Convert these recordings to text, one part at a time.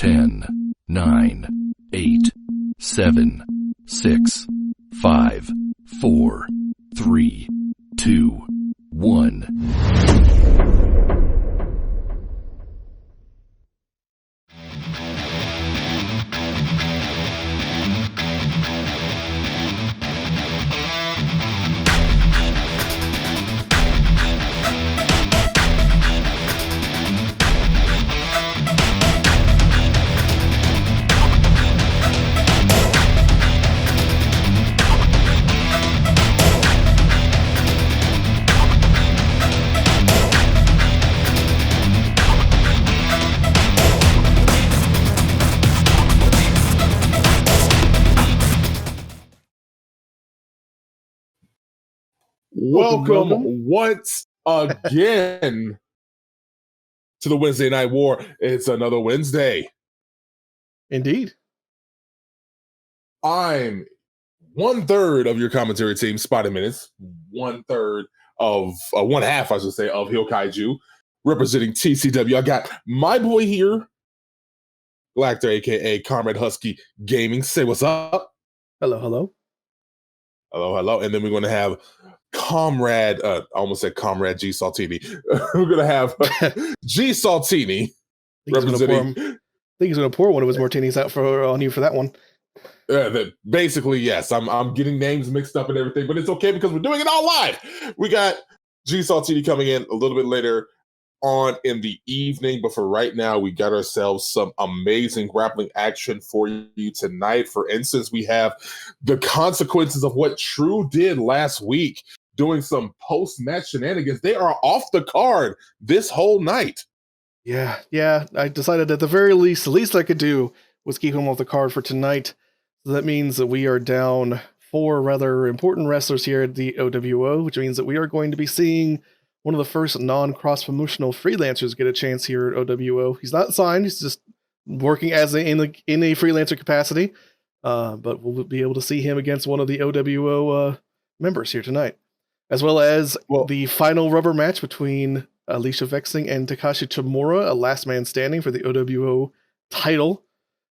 10, 9, 8, 7, 6, 5, 4, 3, 2, 1. Welcome once again to the Wednesday Night War. It's another Wednesday. Indeed. I'm 1/3 of your commentary team, Spotted Minutes, 1/3 of one half, I should say, of Hill Kaiju, representing TCW. I got my boy here, Galactor, aka Comrade Husky Gaming. Say what's up. Hello, hello. Hello, hello. And then we're going to have Comrade, I almost said Comrade G Saltini. We're going to have G Saltini representing. I think he's going to pour one of his martinis out on you for that one. Basically, yes. I'm getting names mixed up and everything, but it's okay because we're doing it all live. We got G Saltini coming in a little bit later on in the evening, but for right now, we got ourselves some amazing grappling action for you tonight. For instance, we have the consequences of what T.R.U.E did last week, doing some post-match shenanigans. They are off the card this whole night. Yeah. I decided at the very least, the least I could do was keep him off the card for tonight. So that means that we are down 4 rather important wrestlers here at the OWO, which means that we are going to be seeing one of the first non-cross-promotional freelancers get a chance here at OWO. He's not signed, he's just working as in a freelancer capacity, but we'll be able to see him against one of the OWO members here tonight, as well as the final rubber match between Alysha Vexxing and Takashi Tamura, a last man standing for the OWO title.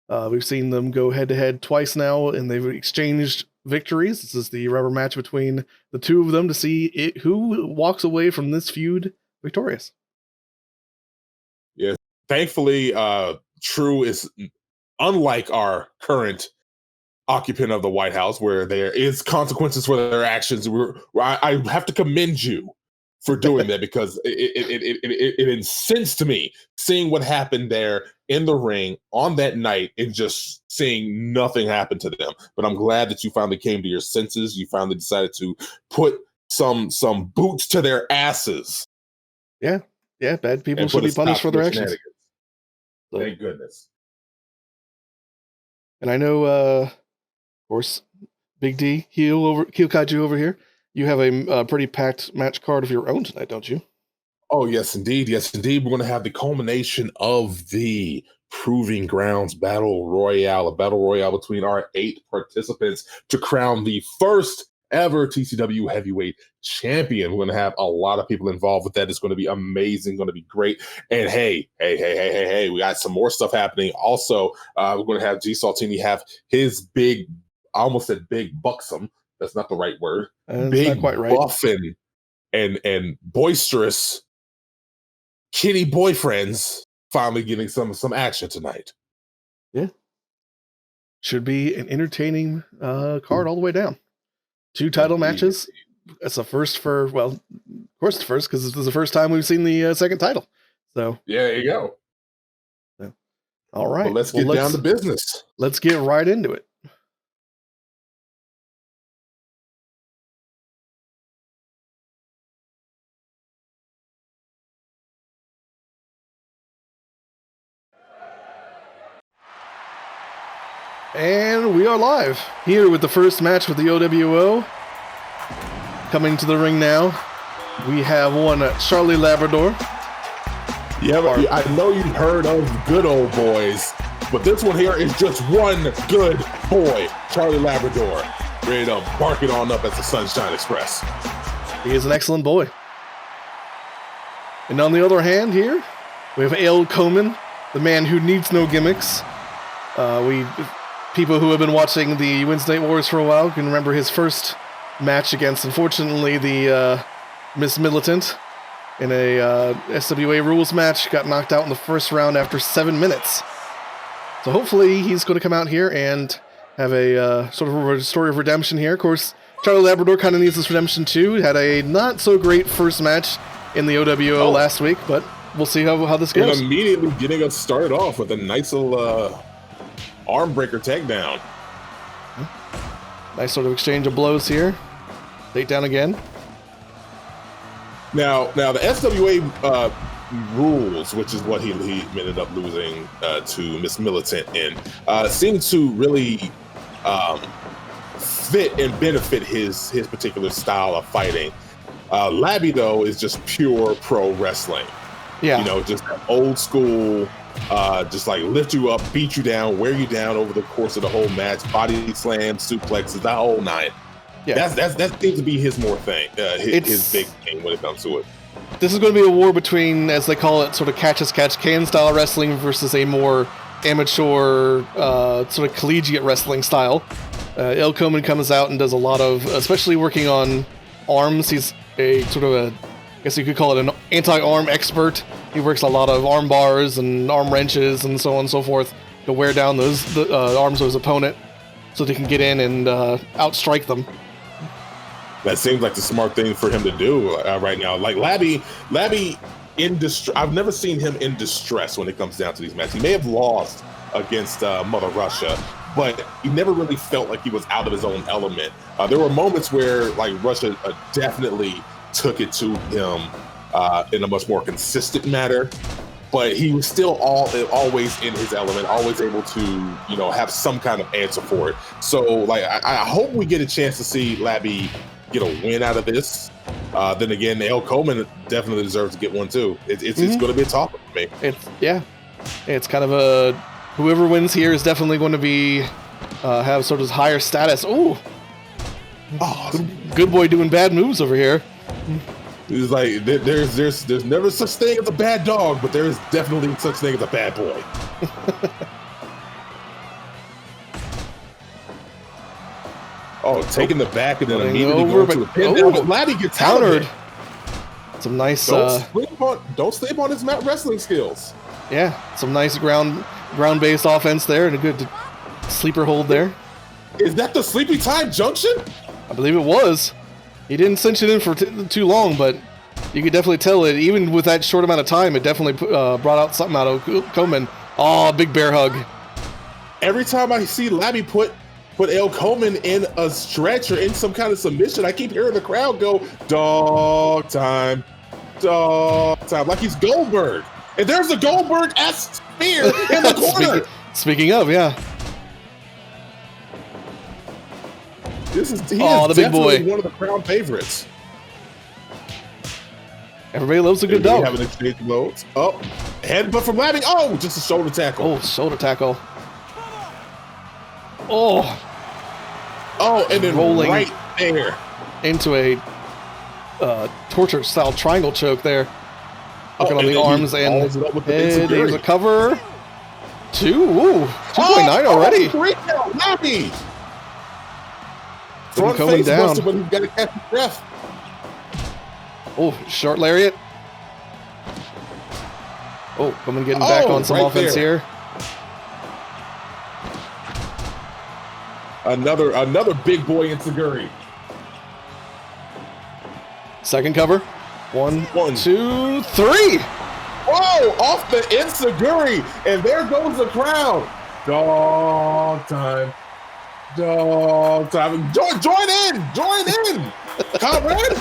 We've seen them go head-to-head twice now, and they've exchanged victories. This is the rubber match between the two of them to see who walks away from this feud victorious. Yeah, thankfully, T.R.U.E is unlike our current occupant of the White House, where there is consequences for their actions. I have to commend you for doing that because it incensed me seeing what happened there in the ring on that night and just seeing nothing happen to them. But I'm glad that you finally came to your senses. You finally decided to put some boots to their asses. Yeah, bad people should be punished for their actions. Thank goodness. And I know, of course, Big D, Heel Kaiju over here, you have a pretty packed match card of your own tonight, don't you? Oh, yes, indeed. Yes, indeed. We're going to have the culmination of the Proving Grounds Battle Royale, a battle royale between our 8 participants to crown the first ever TCW Heavyweight Champion. We're going to have a lot of people involved with that. It's going to be amazing, going to be great. And hey, we got some more stuff happening. Also, we're going to have G Saltini have his big, I almost said big buxom. That's not the right word. Big, not quite right. Buffin and boisterous kitty boyfriends finally getting some action tonight. Yeah. Should be an entertaining card all the way down. 2 title matches. It's a first for, well, of course it's first because this is the first time we've seen the second title. So yeah, there you go. So, all right. Well, let's get down to business. Let's get right into it. And we are live here with the first match with the OWO. Coming to the ring now, we have one Charlie Labrador. Yeah, I know you've heard of Good Old Boys, but this one here is just one good boy, Charlie Labrador, ready to bark it on up at the Sunshine Express. He is an excellent boy. And on the other hand here, we have Koeman, the man who needs no gimmicks. People who have been watching the Wednesday Night Wars for a while can remember his first match against, unfortunately, the Miss Militant in a SWA rules match. Got knocked out in the first round after 7 minutes. So hopefully he's going to come out here and have a sort of a story of redemption here. Of course, Charlie Labrador kind of needs this redemption too. He had a not so great first match in the OWO last week, but we'll see how this goes. And immediately getting us started off with a nice little arm breaker takedown. Nice sort of exchange of blows here. Takedown again. Now the SWA rules, which is what he ended up losing to Miss Militant in, seemed to really fit and benefit his particular style of fighting. Labby, though, is just pure pro wrestling. Yeah. You know, just old school, just like lift you up, beat you down, wear you down over the course of the whole match, body slams, suplexes, that whole nine. Yeah. That seems to be his more thing, his big thing when it comes to it. This is going to be a war between, as they call it, sort of catch-as-catch-can style wrestling versus a more amateur, sort of collegiate wrestling style. Koeman comes out and does a lot of, especially working on arms. He's a sort of a, I guess you could call it an anti-arm expert. He works a lot of arm bars and arm wrenches and so on and so forth to wear down the arms of his opponent so they can get in and outstrike them. That seems like the smart thing for him to do right now. Like Labby in distress. I've never seen him in distress when it comes down to these matches. He may have lost against Mother Russia, but he never really felt like he was out of his own element. There were moments where like Russia definitely took it to him in a much more consistent manner, but he was still always in his element, always able to, you know, have some kind of answer for it. So like I hope we get a chance to see Labby get a win out of this. Then again, Koeman definitely deserves to get one too. It's going to be a topic for me. It's kind of a, whoever wins here is definitely going to be have sort of higher status. Good boy doing bad moves over here. It's like there's never such thing as a bad dog, but there is definitely such thing as a bad boy. Taking the back and then immediately going to the pin. But Labby gets countered. Some nice. Don't sleep on his mat wrestling skills. Yeah, some nice ground-based offense there, and a good sleeper hold there. Is that the Sleepy Time Junction? I believe it was. He didn't cinch it in for too long, but you could definitely tell it. Even with that short amount of time, it definitely brought out something out of Koeman. Oh, big bear hug. Every time I see Labby put Koeman in a stretch or in some kind of submission, I keep hearing the crowd go, dog time, like he's Goldberg. And there's a Goldberg-esque spear in the corner. Speaking of, yeah. He is the big boy, one of the crowd favorites. Everybody loves a good dog. Having exchange loads. Headbutt from Labby. Just a shoulder tackle. Shoulder tackle. And then rolling right there into a torture-style triangle choke there. Looking on the arms and head. There's a cover. 2.9 already. Great now, Labby. Front Koeman face down. buster, but he's got to catch his breath. Short lariat. Koeman getting back on some offense here. Another big boy in Seguri. Second cover. One, 2, 3. Off the Inseguri, and there goes the crowd. Dog time. Join in, comrade.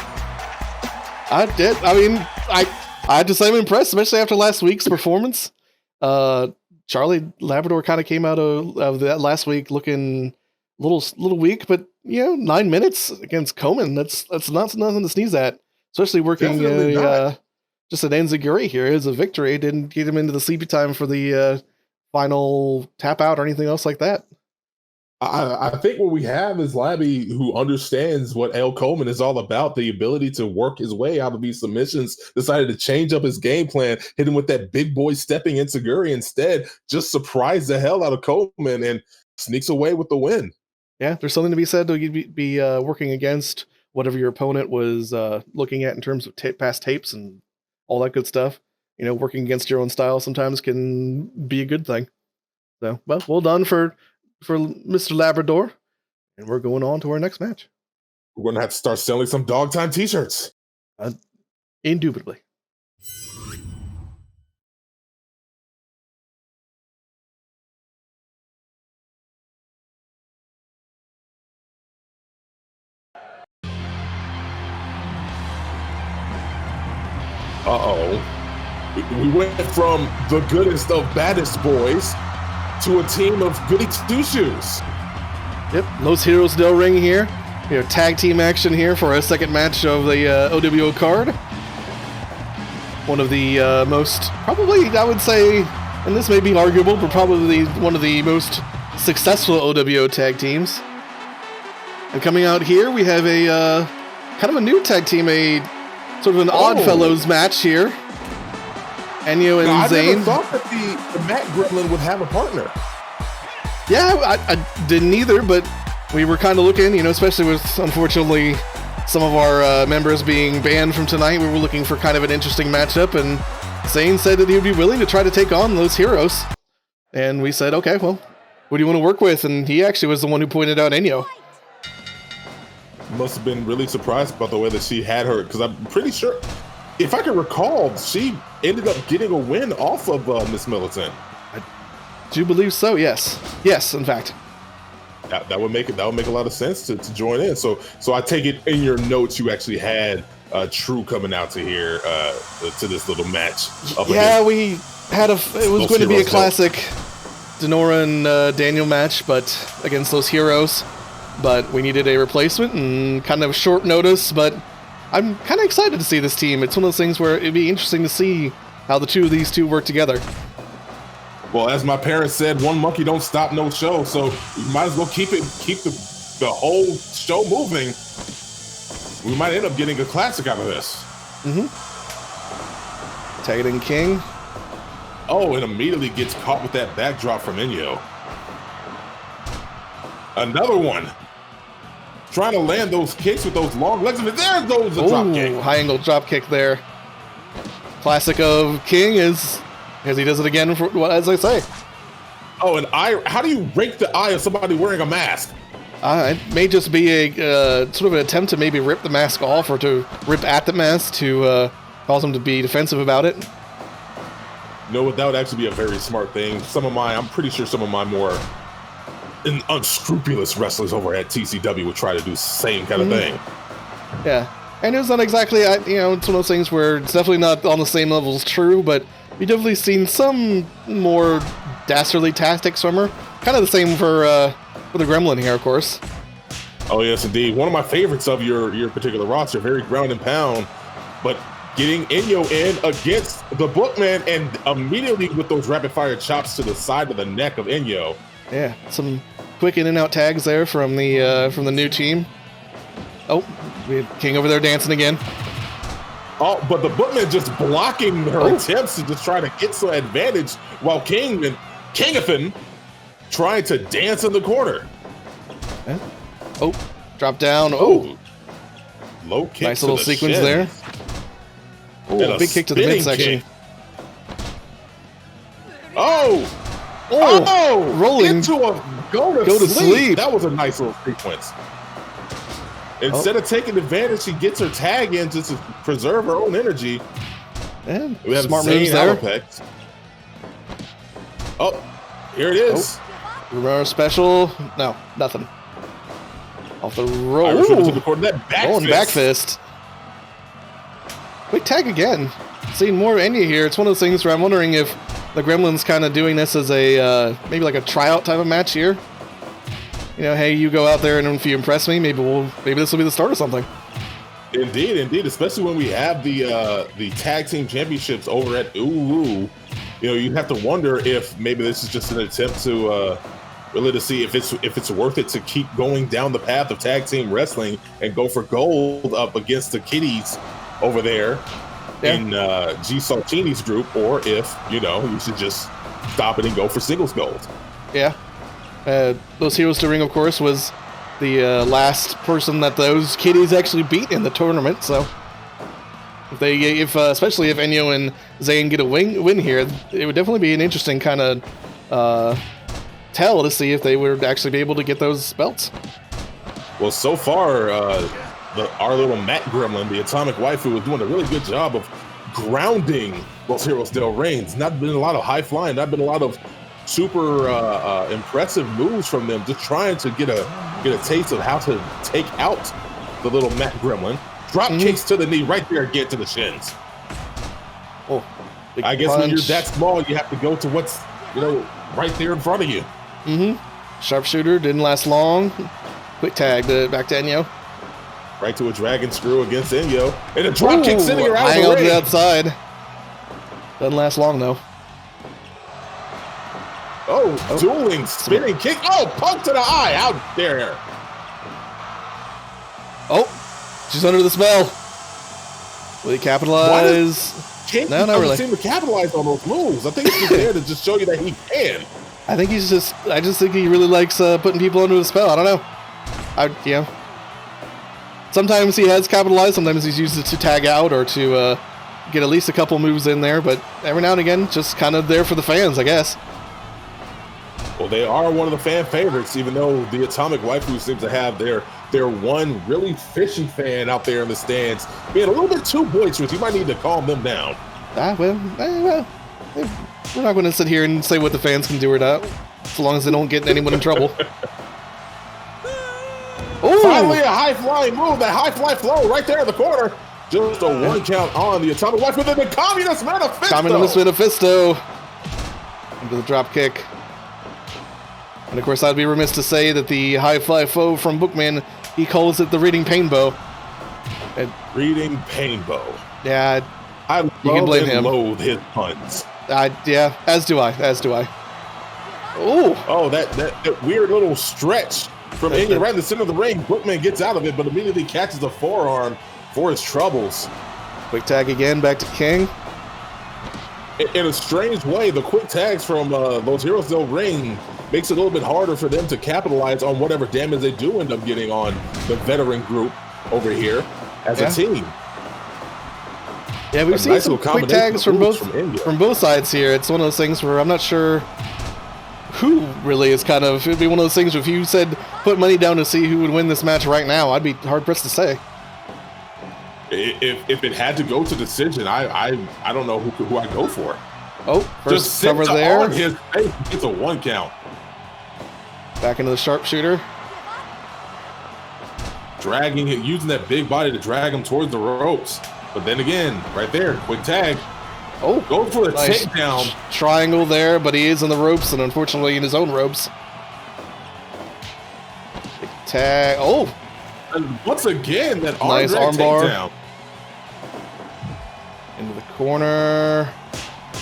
I did. I mean, I had to say I'm impressed, especially after last week's performance. Charlie Labrador kind of came out of that last week looking a little weak, but 9 minutes against Koeman, that's not nothing to sneeze at. Especially working just an enziguri here is a victory. It didn't get him into the sleepy time for the final tap out or anything else like that. I think what we have is Labby, who understands what Koeman is all about, the ability to work his way out of these submissions, decided to change up his game plan, hit him with that big boy stepping enziguri instead, just surprised the hell out of Koeman and sneaks away with the win. Yeah, there's something to be said to be working against whatever your opponent was looking at in terms of past tapes and all that good stuff. You know, working against your own style sometimes can be a good thing. So, well done for Mr. Labrador. And we're going on to our next match. We're going to have to start selling some Dog Time t-shirts. Indubitably. Uh-oh. We went from the goodest of baddest boys to a team of goody two-shoes. Yep, Los Heroes del Ring here. You know, tag team action here for our second match of the OWO card. One of the most, probably, I would say, and this may be arguable, but probably one of the most successful OWO tag teams. And coming out here, we have a kind of a new tag team, a sort of an Odd Fellows match here. Enyo and Xain. I never thought that the Matt Gremlin would have a partner. Yeah, I didn't either, but we were kind of looking, you know, especially with, unfortunately, some of our members being banned from tonight. We were looking for kind of an interesting matchup, and Xain said that he would be willing to try to take on those heroes. And we said, okay, well, what do you want to work with? And he actually was the one who pointed out Enyo. Must have been really surprised about the way that she had her, because I'm pretty sure, if I can recall, she ended up getting a win off of Miss Militant. I do believe so. Yes, in fact. That would make a lot of sense to join in. So I take it in your notes you actually had TRU coming out to here to this little match. Yeah, we had it was going to be a classic Denora and Daniel match, but against those heroes. But we needed a replacement and kind of short notice, but I'm kind of excited to see this team. It's one of those things where it'd be interesting to see how the two of these two work together. Well, as my parents said, one monkey don't stop no show, so we might as well keep the whole show moving. We might end up getting a classic out of this. Tagging King. Oh, and immediately gets caught with that backdrop from Enyo. Another one. Trying to land those kicks with those long legs. And there goes the drop kick. High angle drop kick there. Classic of King is, as he does it again, as I say. Oh, and how do you rake the eye of somebody wearing a mask? It may just be a sort of an attempt to maybe rip the mask off or to rip at the mask to cause him to be defensive about it. No, that would actually be a very smart thing. I'm pretty sure some of my more unscrupulous wrestlers over at TCW would try to do the same kind of thing. Yeah, and it's not exactly, it's one of those things where it's definitely not on the same level as TRU, but we've definitely seen some more dastardly tactics from her. Kind of the same for the Gremlin here, of course. Oh yes, indeed. One of my favorites of your particular roster, very ground and pound, but getting Enyo in against the Bookman and immediately with those rapid fire chops to the side of the neck of Enyo. Yeah, some quick in and out tags there from the new team. Oh, we have King over there dancing again. Oh, but the Bookman just blocking her attempts to just try to get some advantage while Kingathan trying to dance in the corner. Yeah. Oh, drop down. Oh, low kick. Nice little sequence there. Oh, big kick to the midsection. Oh, rolling into a go to sleep. That was a nice little sequence. Instead of taking advantage, she gets her tag in just to preserve her own energy. And we have smart moves there. Alopex. Oh, here it is. Rivera special. No, nothing. Off the roll. Back fist. Quick tag again. Seeing more Enyo here. It's one of those things where I'm wondering if the Gremlin's kind of doing this as a maybe like a tryout type of match here. You know, hey, you go out there and if you impress me, maybe this will be the start of something. Indeed, especially when we have the tag team championships over at OWO. You know, you have to wonder if maybe this is just an attempt to really to see if it's worth it to keep going down the path of tag team wrestling and go for gold up against the kiddies over there in G Saltini's group, or if you should just stop it and go for singles gold. Yeah. Those Heroes to Ring, of course, was the last person that those kiddies actually beat in the tournament. So, especially if Enyo and Xain get a win here, it would definitely be an interesting kind of tell to see if they would actually be able to get those belts. Well, so far, our little Matt Gremlin, the Atomic Waifu, is doing a really good job of grounding those Heroes Del Reigns. Not been a lot of high flying, not been a lot of super impressive moves from them. Just trying to get a taste of how to take out the little Matt Gremlin. Drop kicks to the knee right there, get to the shins. Oh, I guess when you're that small, you have to go to what's right there in front of you. Sharpshooter didn't last long. Quick tag back to Enyo. Right to a dragon screw against Enyo. And a drop kick sending her out of the ring. ring. To the outside. Doesn't last long though. Oh, dueling, spinning kick. Oh, punk to the eye. Out there. Oh, she's under the spell. Will he capitalize? King no, not really. Seem to capitalize on those moves. I think he's there to just show you that he can. I just think he really likes putting people under the spell. I don't know. Sometimes he has capitalized. Sometimes he's used it to tag out or to get at least a couple moves in there. But every now and again, just kind of there for the fans, I guess. Well, they are one of the fan favorites, even though the Atomic Waifu seems to have their one really fishy fan out there in the stands being a little bit too boisterous. You might need to calm them down. Well, we're not going to sit here and say what the fans can do or not, so long as they don't get anyone in trouble. Finally, a high-flying move, that high-fly flow right there in the corner. Just a one count on the Atomic Waifu with the Communist Manifesto. Communist Manifesto. Into the drop kick. And of course, I'd be remiss to say that the high-fly foe from Bookman, he calls it the Reading Painbow. Reading Painbow. Yeah, you can blame him. Loathe his puns. Yeah, as do I. Oh, that weird little stretch from Enyo right in the center of the ring. Bookman gets out of it, but immediately catches the forearm for his troubles. Quick tag again, back to King. In a strange way, the quick tags from those Heroes Del Ring makes it a little bit harder for them to capitalize on whatever damage they do end up getting on the veteran group over here as a team. Yeah, we've seen some quick tags from both sides here. It's one of those things where I'm not sure who really is it'd be one of those things where if you said put money down to see who would win this match right now, I'd be hard-pressed to say. If it had to go to decision, I don't know who I go for. Oh, first cover there. On his face, it's a one count. Back into the sharpshooter. Dragging it, using that big body to drag him towards the ropes. But then again, right there, quick tag. Oh, go for the takedown. Triangle there, but he is in the ropes and unfortunately in his own ropes. Big tag. Oh. And once again, that nice armbar takedown. Into the corner.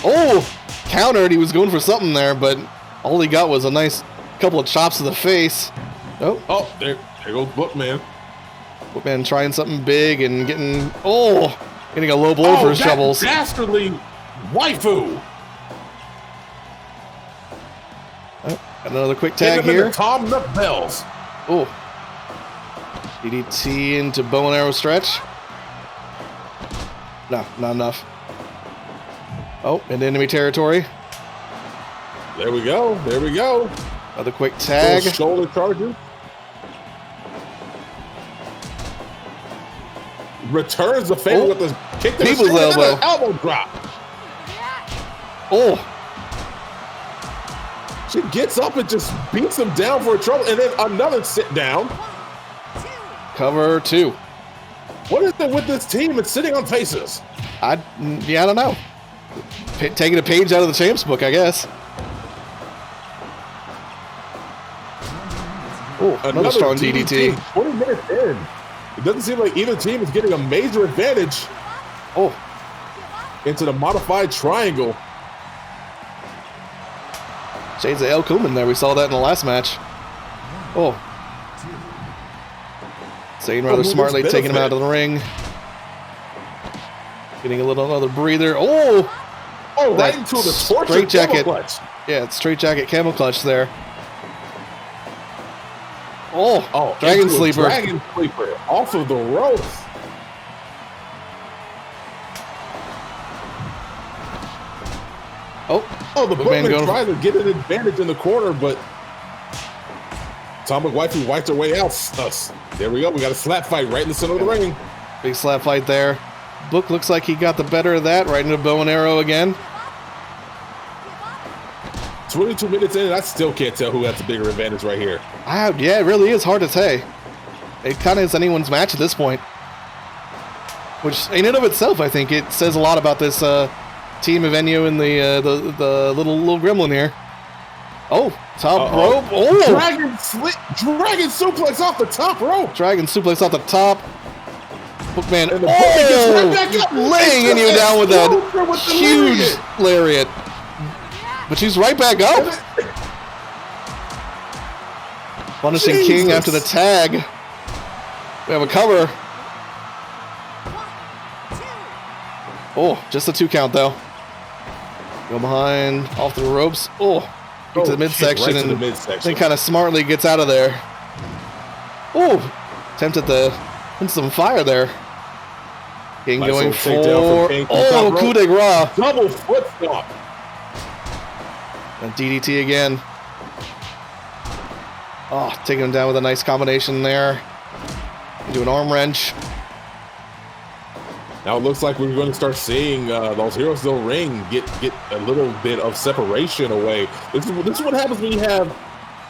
Oh, countered. He was going for something there, but all he got was a nice couple of chops to the face. Oh, there goes Bookman. Bookman trying something big and getting a low blow for his troubles. Dastardly waifu. Another quick tag here. Tom the bells. Oh. DDT into bow and arrow stretch. No, not enough. Oh, into enemy territory. There we go. Another quick tag. Shoulder charger. Returns the favor with the kick to People's elbow. Elbow drop. Oh. She gets up and just beats him down for a trouble, and then another sit down. Cover 2. What is it with this team? It's sitting on faces. I don't know. Taking a page out of the champs book, I guess. Oh, another strong DDT. 20 minutes in. It doesn't seem like either team is getting a major advantage. Oh. Into the modified triangle. Shades of Koeman there. We saw that in the last match. Oh. Xain rather smartly taking him out of the ring. Getting a little another breather. Oh! Oh, right into the straight jacket. Clutch. Yeah, straight jacket camel clutch there. Oh, Dragon Sleeper. Dragon Sleeper off of the ropes. Oh, the Bookman tries to get an advantage in the corner, but Atomic Waifu wiped her way out. There we go. We got a slap fight right in the center of the ring. Big slap fight there. Book looks like he got the better of that, right into bow and arrow again. 22 minutes in, and I still can't tell who has the bigger advantage right here. Yeah, it really is hard to say. It kind of is anyone's match at this point. Which, in and of itself, I think it says a lot about this team of Enyo and the little gremlin here. Oh, top rope. Oh! Dragon suplex off the top rope. Dragon suplex off the top. Bookman. And the Bookman gets right back up. Laying Enyo down with that huge lariat. But she's right back up. Punishing King after the tag. We have a cover. Oh, just a 2 count though. Go behind, off the ropes. Oh, to the midsection, right and midsection. then kind of smartly gets out of there. Oh, attempted to put some fire there. King nice going for coup de grace. Double foot stomp. And DDT again. Oh, taking him down with a nice combination there. Do an arm wrench. Now it looks like we're going to start seeing those Heroes of the Ring get a little bit of separation away. This is what happens when you have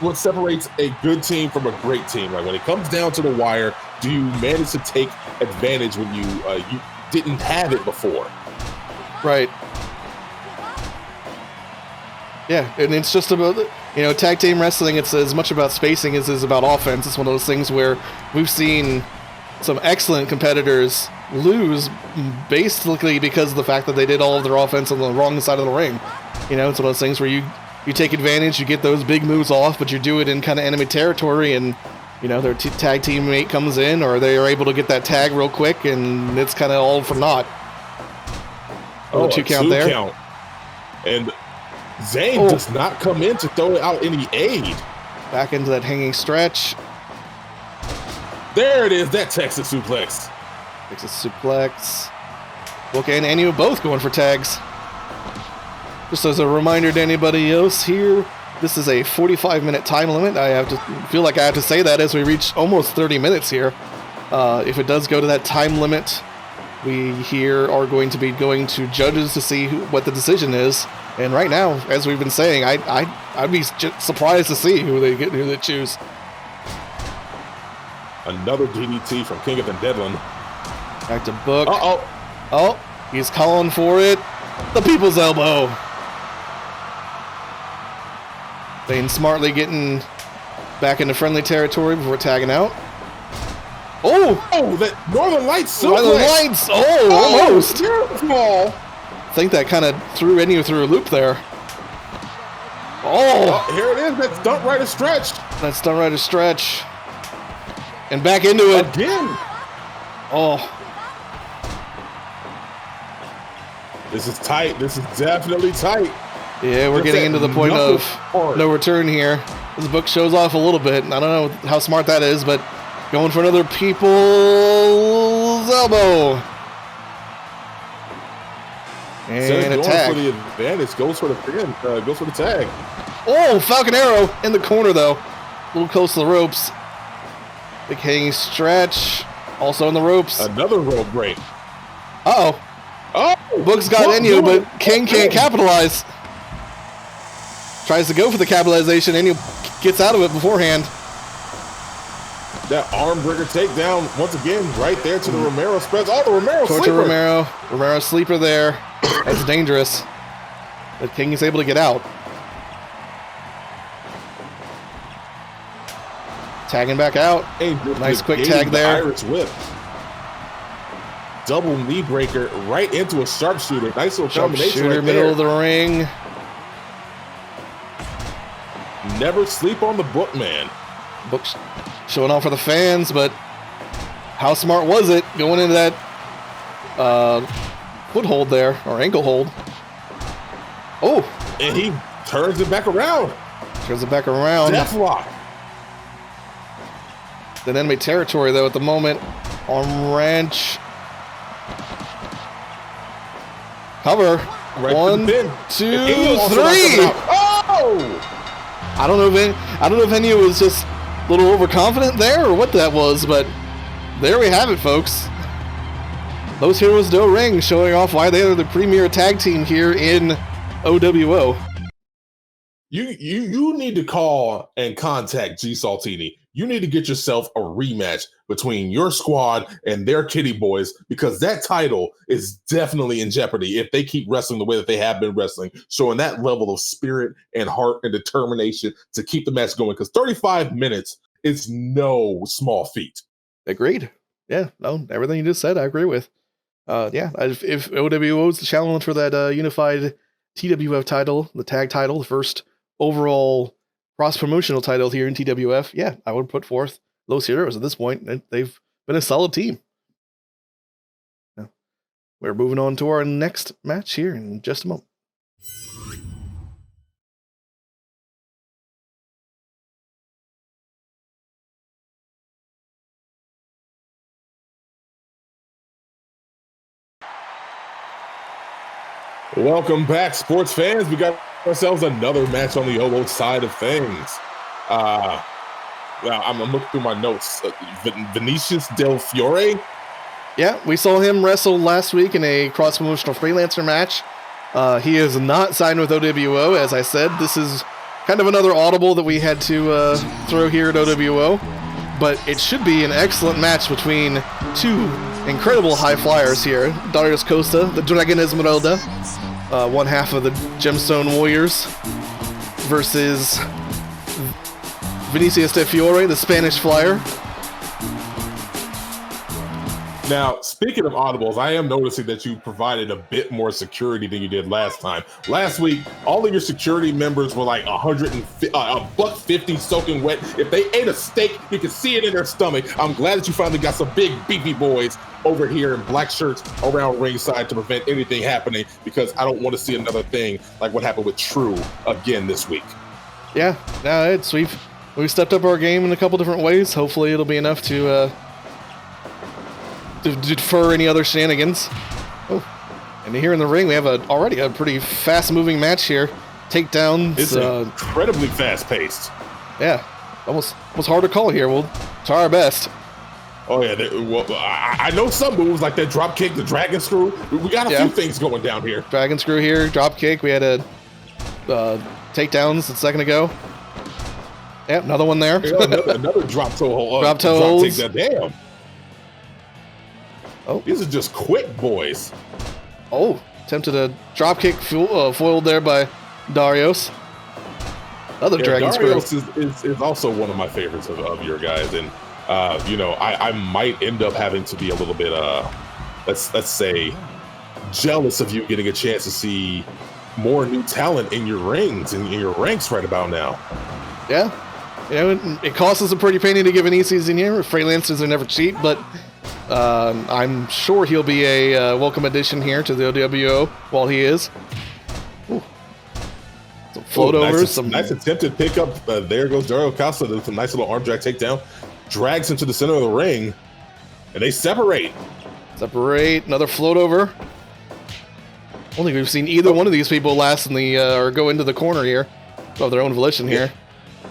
what separates a good team from a great team. Like when it comes down to the wire, do you manage to take advantage when you didn't have it before? Right. Yeah, and it's just about, tag team wrestling, it's as much about spacing as it is about offense. It's one of those things where we've seen some excellent competitors lose basically because of the fact that they did all of their offense on the wrong side of the ring. It's one of those things where you take advantage, you get those big moves off, but you do it in kind of enemy territory, and their tag teammate comes in, or they are able to get that tag real quick, and it's kind of all for naught. Oh, 2 count there. Count. And Xain does not come in to throw out any aid. Back into that hanging stretch. There it is, that Texas suplex. Texas suplex. Book and Enyo both going for tags. Just as a reminder to anybody else here, this is a 45-minute time limit. I feel like I have to say that as we reach almost 30 minutes here. If it does go to that time limit, we here are going to be going to judges to see what the decision is. And right now, as we've been saying, I'd be surprised to see who they choose. Another DDT from Kingathan Deadlan. Back to Book. Oh, he's calling for it. The People's Elbow. Xain smartly getting back into friendly territory before tagging out. Oh, that Northern Lights suplex. Northern Lights. Almost. Beautiful. I think that kind of threw Enyo through a loop there. Oh, here it is. That stunt rider stretch. That stunt rider stretch. And back into it. Again. Oh. This is tight. This is definitely tight. Yeah, we're getting into the point of no return here. This Book shows off a little bit. I don't know how smart that is, but going for another People's Elbow. And a tag. For the advantage, goes for the pin, goes for the tag. Oh, Falcon Arrow in the corner though. A little close to the ropes. Big hanging stretch. Also in the ropes. Another rope break. Oh, Book's got Enyo, but King can't capitalize. Tries to go for the capitalization. Enyo gets out of it beforehand. That arm breaker takedown once again, right there to the Romero spreads. Oh, the Romero sleeper. Romero sleeper there. That's dangerous. But King is able to get out. Tagging back out. Nice quick tag there. Irish whip. Double knee breaker right into a sharpshooter. Nice little combination. Sharpshooter, middle of the ring. Never sleep on the bookman. Book showing off for the fans, but how smart was it going into that foothold there, or ankle hold? Oh! And he turns it back around. Deathlock. In enemy territory, though, at the moment. Arm wrench. Cover. Right 1, 2, 3. Oh! I don't know if Enyo was just a little overconfident there or what that was, but there we have it, folks. Those Heroes Do Ring showing off why they are the premier tag team here in OWO. You need to call and contact G Saltini. You need to get yourself a rematch between your squad and their kitty boys, because that title is definitely in jeopardy if they keep wrestling the way that they have been wrestling, showing that level of spirit and heart and determination to keep the match going, because 35 minutes is no small feat. Agreed. Yeah, no, everything you just said, I agree with. If OWO is the challenge for that unified TWF title, the tag title, the first overall cross-promotional title here in TWF, yeah, I would put forth Los Heroes at this point. They've been a solid team. Now, we're moving on to our next match here in just a moment. Welcome back, sports fans. We got ourselves another match on the OWO side of things. I'm looking through my notes. Vinicius del Fiore. Yeah, we saw him wrestle last week in a cross-promotional freelancer match. He is not signed with OWO, as I said. This is kind of another audible that we had to throw here at OWO. But it should be an excellent match between two incredible high flyers here. Darios Costa, the Dragon Esmeralda, one half of the Gemstone Warriors, versus Vinicius de Fiore, the Spanish flyer. Now, speaking of audibles, I am noticing that you provided a bit more security than you did last time. Last week, all of your security members were like $150 soaking wet. If they ate a steak, you could see it in their stomach. I'm glad that you finally got some big beefy boys over here in black shirts around ringside to prevent anything happening, because I don't want to see another thing like what happened with T.R.U.E again this week. Yeah, no, we've stepped up our game in a couple different ways. Hopefully it'll be enough to defer any other shenanigans. Oh, and here in the ring we have already a pretty fast-moving match here. Takedowns. It's incredibly fast-paced. Yeah, almost hard to call here. We'll try our best. Oh yeah, I know some moves like that drop kick, the dragon screw. We got a few things going down here. Dragon screw here, drop kick. We had a takedowns a second ago. Yep, another one there. another drop toe hold. Drop toe holds. Damn. Oh, these are just quick boys. Oh, attempted a drop kick foiled there by Darios. Another dragon Darios screw. is also one of my favorites of your guys, and I might end up having to be a little bit let's say jealous of you getting a chance to see more new talent in your rings and in your ranks right about now. Yeah, it costs us a pretty penny to give an E-season here. Freelancers are never cheap, but I'm sure he'll be a welcome addition here to the OWO while he is. Ooh. Some float overs. Nice attempted pickup. There goes Dario Costa with some nice little arm drag takedown. Drags him to the center of the ring, and they separate. Another float over. I don't think we've seen either one of these people last in the or go into the corner here of their own volition here.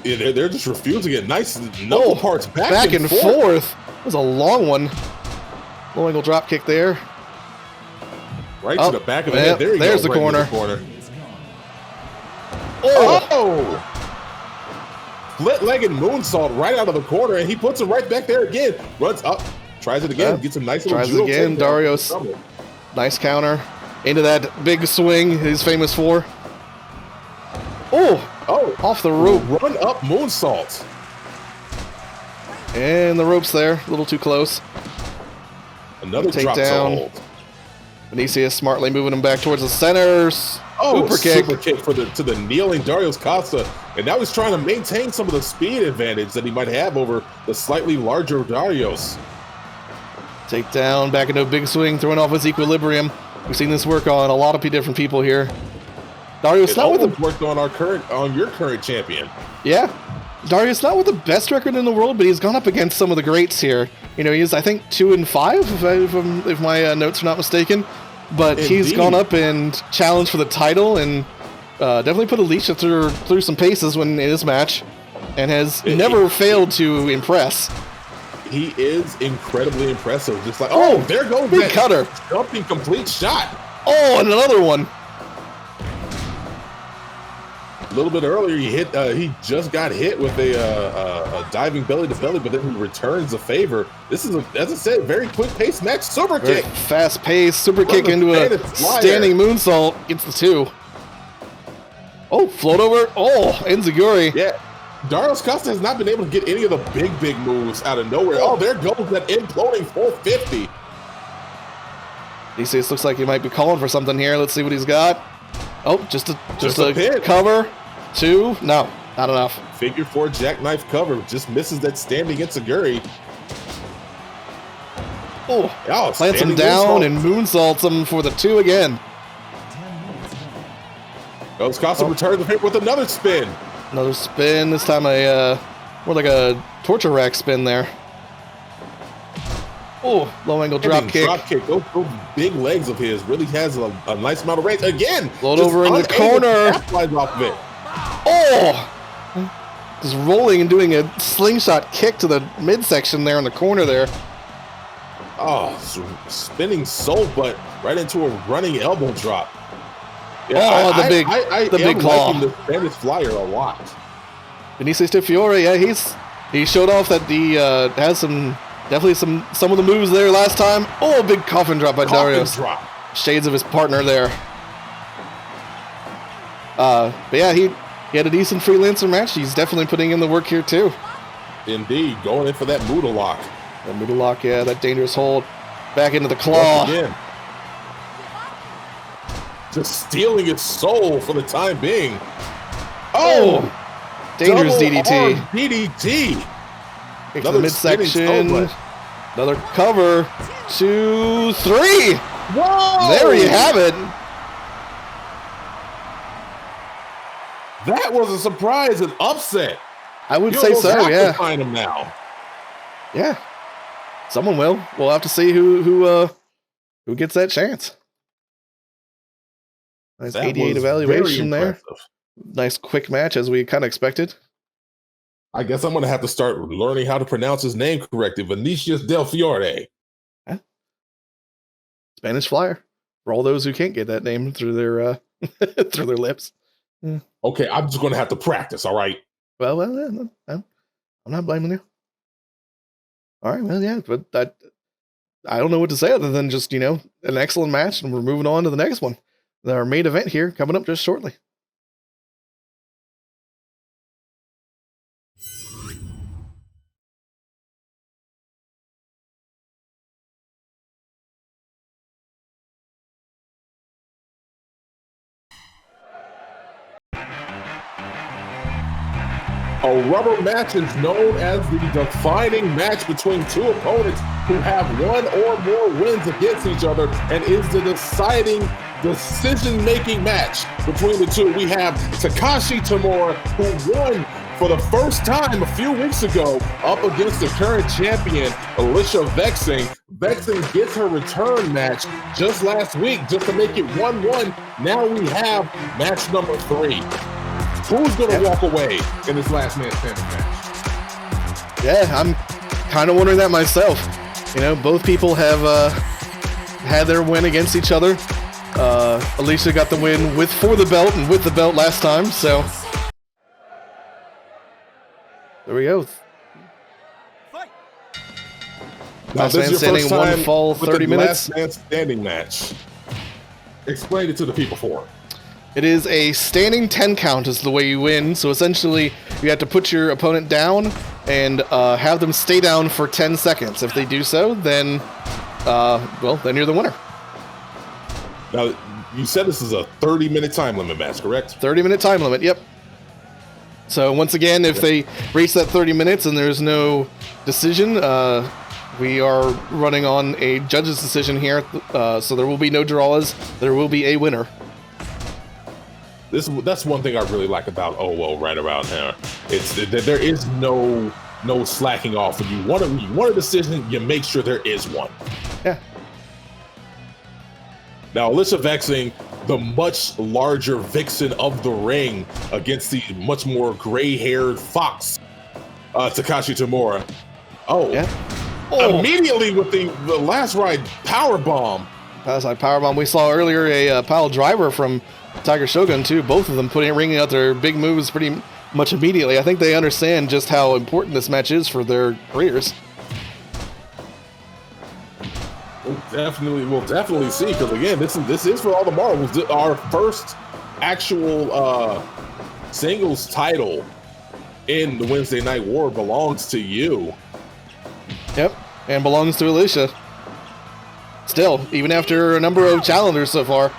Yeah, they're just refusing it. Nice knuckle parts back and forth. That was a long one. Low angle drop kick there. Right to the back of the head. There's the corner. Oh! Split-legged moonsault right out of the corner, and he puts him right back there again. Runs up, tries it again, gets a nice little tries it again. Darios, nice counter into that big swing he's famous for. Oh, off the rope. Run up moonsault. And the rope's there, a little too close. Another drop toe hold. Vinicius smartly moving him back towards the center. Oh, super kick to the kneeling Darios Costa. And now he's trying to maintain some of the speed advantage that he might have over the slightly larger Darios. Take down, back into a big swing, throwing off his equilibrium. We've seen this work on a lot of different people here. Darios not with the worked on your current champion. Yeah, Darios not with the best record in the world, but he's gone up against some of the greats here. You know, he's I think 2-5 if my notes are not mistaken. But Indeed. He's gone up and challenged for the title and definitely put Alysha through some paces in his match, and has never failed to impress. He is incredibly impressive. Just like, there goes big that cutter, jumping complete shot. Oh, and another one. A little bit earlier, he just got hit with a diving belly to belly, but then he returns the favor. This is, as I said, very quick paced match. Super kick, fast paced super kick into a standing moonsault. Gets the 2. Oh, float over. Oh, enziguri. Yeah. Darios Costa has not been able to get any of the big moves out of nowhere. Oh, there goes that imploding 450. This looks like he might be calling for something here. Let's see what he's got. Oh, just a cover. 2. No, not enough. Figure 4 jackknife cover. Just misses that standing enziguri. Plants him down and moonsaults him for the 2 again. Costa returns the hit with another spin. Another spin, this time more like a torture rack spin there. Oh, low angle drop kick. Those big legs of his really has a nice amount of range. Again, float over in the corner. Off of it. Oh! Just rolling and doing a slingshot kick to the midsection there in the corner there. Oh, spinning soul butt right into a running elbow drop. Yeah, the big claw. Liking the Spanish flyer a lot. Vinicius to Fiore, yeah, he showed off that he has definitely some of the moves there last time. Oh, a big coffin drop by Darios. Shades of his partner there. But yeah, he had a decent freelancer match. He's definitely putting in the work here too. Indeed, going in for that Muda lock. The Muda lock, yeah, that dangerous hold. Back into the claw. Again. Just stealing his soul for the time being. Oh! Dangerous DDT. DDT. Kick to the midsection. Another cover. 2, 3. Whoa! There you have it. That was a surprise and upset. I would say so, yeah. To find him now. Yeah. Someone will. We'll have to see who gets that chance. Nice 88 evaluation there. Nice quick match as we kind of expected. I guess I'm going to have to start learning how to pronounce his name correctly. Vinicius del Fiore. Yeah. Spanish flyer. For all those who can't get that name through their through their lips. Yeah. Okay, I'm just going to have to practice, all right? Well, I'm not blaming you. All right, well, yeah, but I don't know what to say other than just, an excellent match, and we're moving on to the next one. Our main event here coming up just shortly. A rubber match is known as the defining match between two opponents who have one or more wins against each other and is the deciding decision-making match between the two. We have Takashi Tamura, who won for the first time a few weeks ago up against the current champion, Alysha Vexxing. Vexxing gets her return match just last week just to make it 1-1. Now we have match number 3. Who's going to walk away in this last man standing match? Yeah, I'm kind of wondering that myself. Both people have had their win against each other. Alysha got the win for the belt and with the belt last time, so there we go. Last man standing, one fall, 30 minutes. Last man standing match. Explain it to the people for. It is a standing 10 count is the way you win. So essentially, you have to put your opponent down and have them stay down for 10 seconds. If they do so, then, then you're the winner. Now, you said this is a 30-minute time limit match, correct? 30-minute time limit, yep. So once again, if they race that 30 minutes and there's no decision, we are running on a judge's decision here. So there will be no draws. There will be a winner. That's one thing I really like about OWO right around here. It's that there is no slacking off. When you want a decision, you make sure there is one. Yeah. Now, Alysha Vexxing, the much larger vixen of the ring, against the much more gray-haired fox, Takashi Tamura. Oh, yeah. Oh. Immediately with the last ride power bomb. Last ride power bomb. We saw earlier a pile driver from Tiger Shogun too. Both of them ringing out their big moves pretty much immediately. I think they understand just how important this match is for their careers. We'll definitely see, because again, this is for all the marbles. Our first actual singles title in the Wednesday Night War belongs to you. Yep, and belongs to Alysha. Still, even after a number of challengers so far.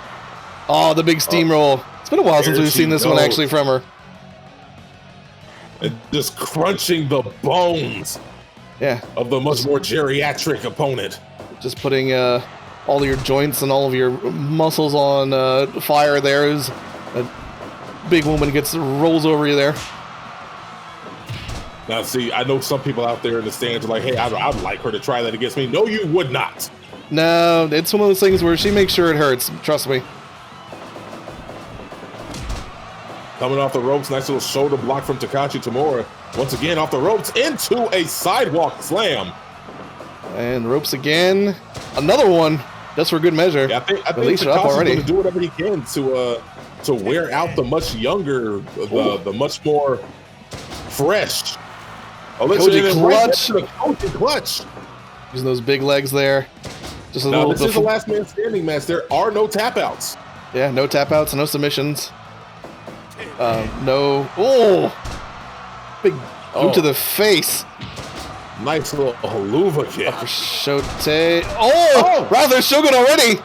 Oh, the big steamroll. It's been a while since we've seen this one actually from her. And just crunching the bones of the much more geriatric opponent. Just putting all of your joints and all of your muscles on fire there. As a big woman rolls over you there. Now, see, I know some people out there in the stands are like, hey, I'd like her to try that against me. No, you would not. No, it's one of those things where she makes sure it hurts. Trust me. Coming off the ropes, nice little shoulder block from Takashi Tamura. Once again, off the ropes into a sidewalk slam. And ropes again. Another one. Just for good measure. Yeah, I think Takashi's going to do whatever he can to wear out the much younger, the much more fresh. Koji clutch. Koji clutch. Using those big legs there. Just a little. This is a last man standing match. There are no tap outs. Yeah, no tap outs, no submissions. No. Oh! Big boot to the face. Nice little haluva kick. Shote. Oh! Rather Shogun already.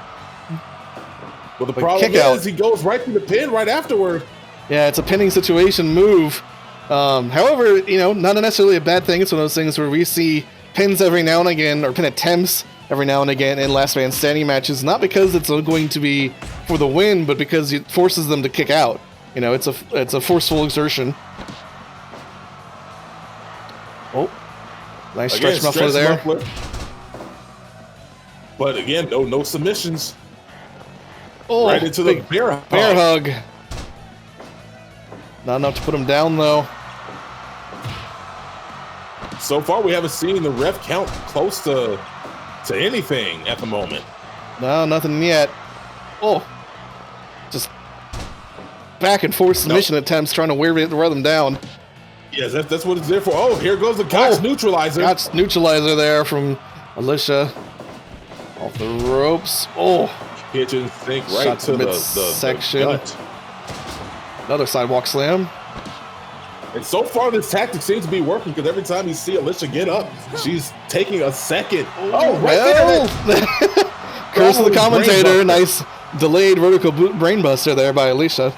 Well, the problem is he goes right through the pin right afterward. Yeah, it's a pinning situation move. However, not necessarily a bad thing. It's one of those things where we see pins every now and again, or pin attempts every now and again in last man standing matches, not because it's going to be for the win, but because it forces them to kick out. It's a forceful exertion. Oh, nice stretch muffler there. But again, no submissions. Oh, right into the bear hug. Not enough to put him down though. So far, we haven't seen the ref count close to anything at the moment. No, nothing yet. Oh, just back and forth submission attempts trying to wear them down. Yes, that's what it's there for. Oh, here goes the Gotch neutralizer. Gotch neutralizer there from Alysha. Off the ropes. Oh, kitchen sink right to the section. gut. Another sidewalk slam. And so far, this tactic seems to be working, because every time you see Alysha get up, she's taking a second. Oh, right there. Curse of the commentator. Nice delayed vertical brainbuster there by Alysha.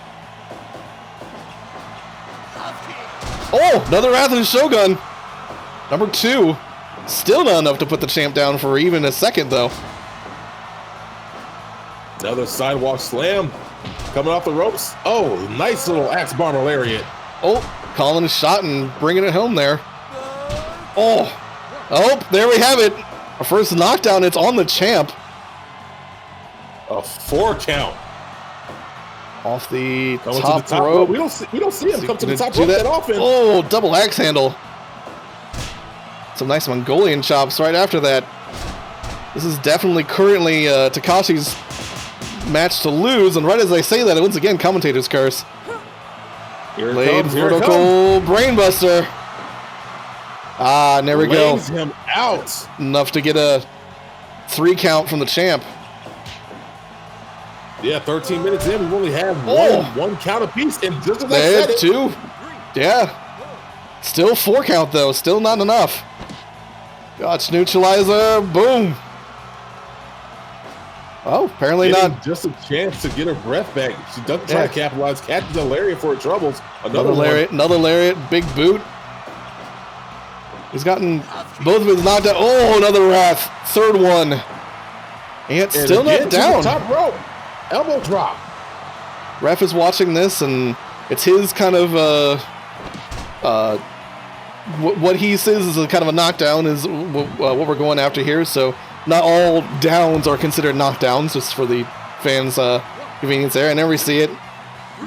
Oh, another Wrath of the Shogun. Number 2. Still not enough to put the champ down for even a second, though. Another sidewalk slam. Coming off the ropes. Oh, nice little axe bomber lariat. Oh, calling a shot and bringing it home there. Oh, there we have it. Our first knockdown. It's on the champ. A 4 count. Off the top rope. We don't see him come to the top rope that often. Oh, double axe handle. Some nice Mongolian chops right after that. This is definitely currently Takashi's match to lose, and right as I say that, once again, commentator's curse. Blade vertical brainbuster. Ah, and there we go. Lays him out. Enough to get a 3 count from the champ. Yeah, 13 minutes in, we've only had one count apiece, and just as I said it, 2. Yeah. Still 4 count though, still not enough. Gotch neutralizer, boom. Oh, apparently not. Just a chance to get her breath back. She doesn't try to capitalize. Catches a lariat for her troubles. Another lariat, big boot. He's gotten both of his knocked out. Oh, another wrath. Third one. And still not down. Top rope. Elbow drop. Ref is watching this, and it's his kind of what he says is a kind of a knockdown is what we're going after here. So not all downs are considered knockdowns, just for the fans' convenience there. And then we see it.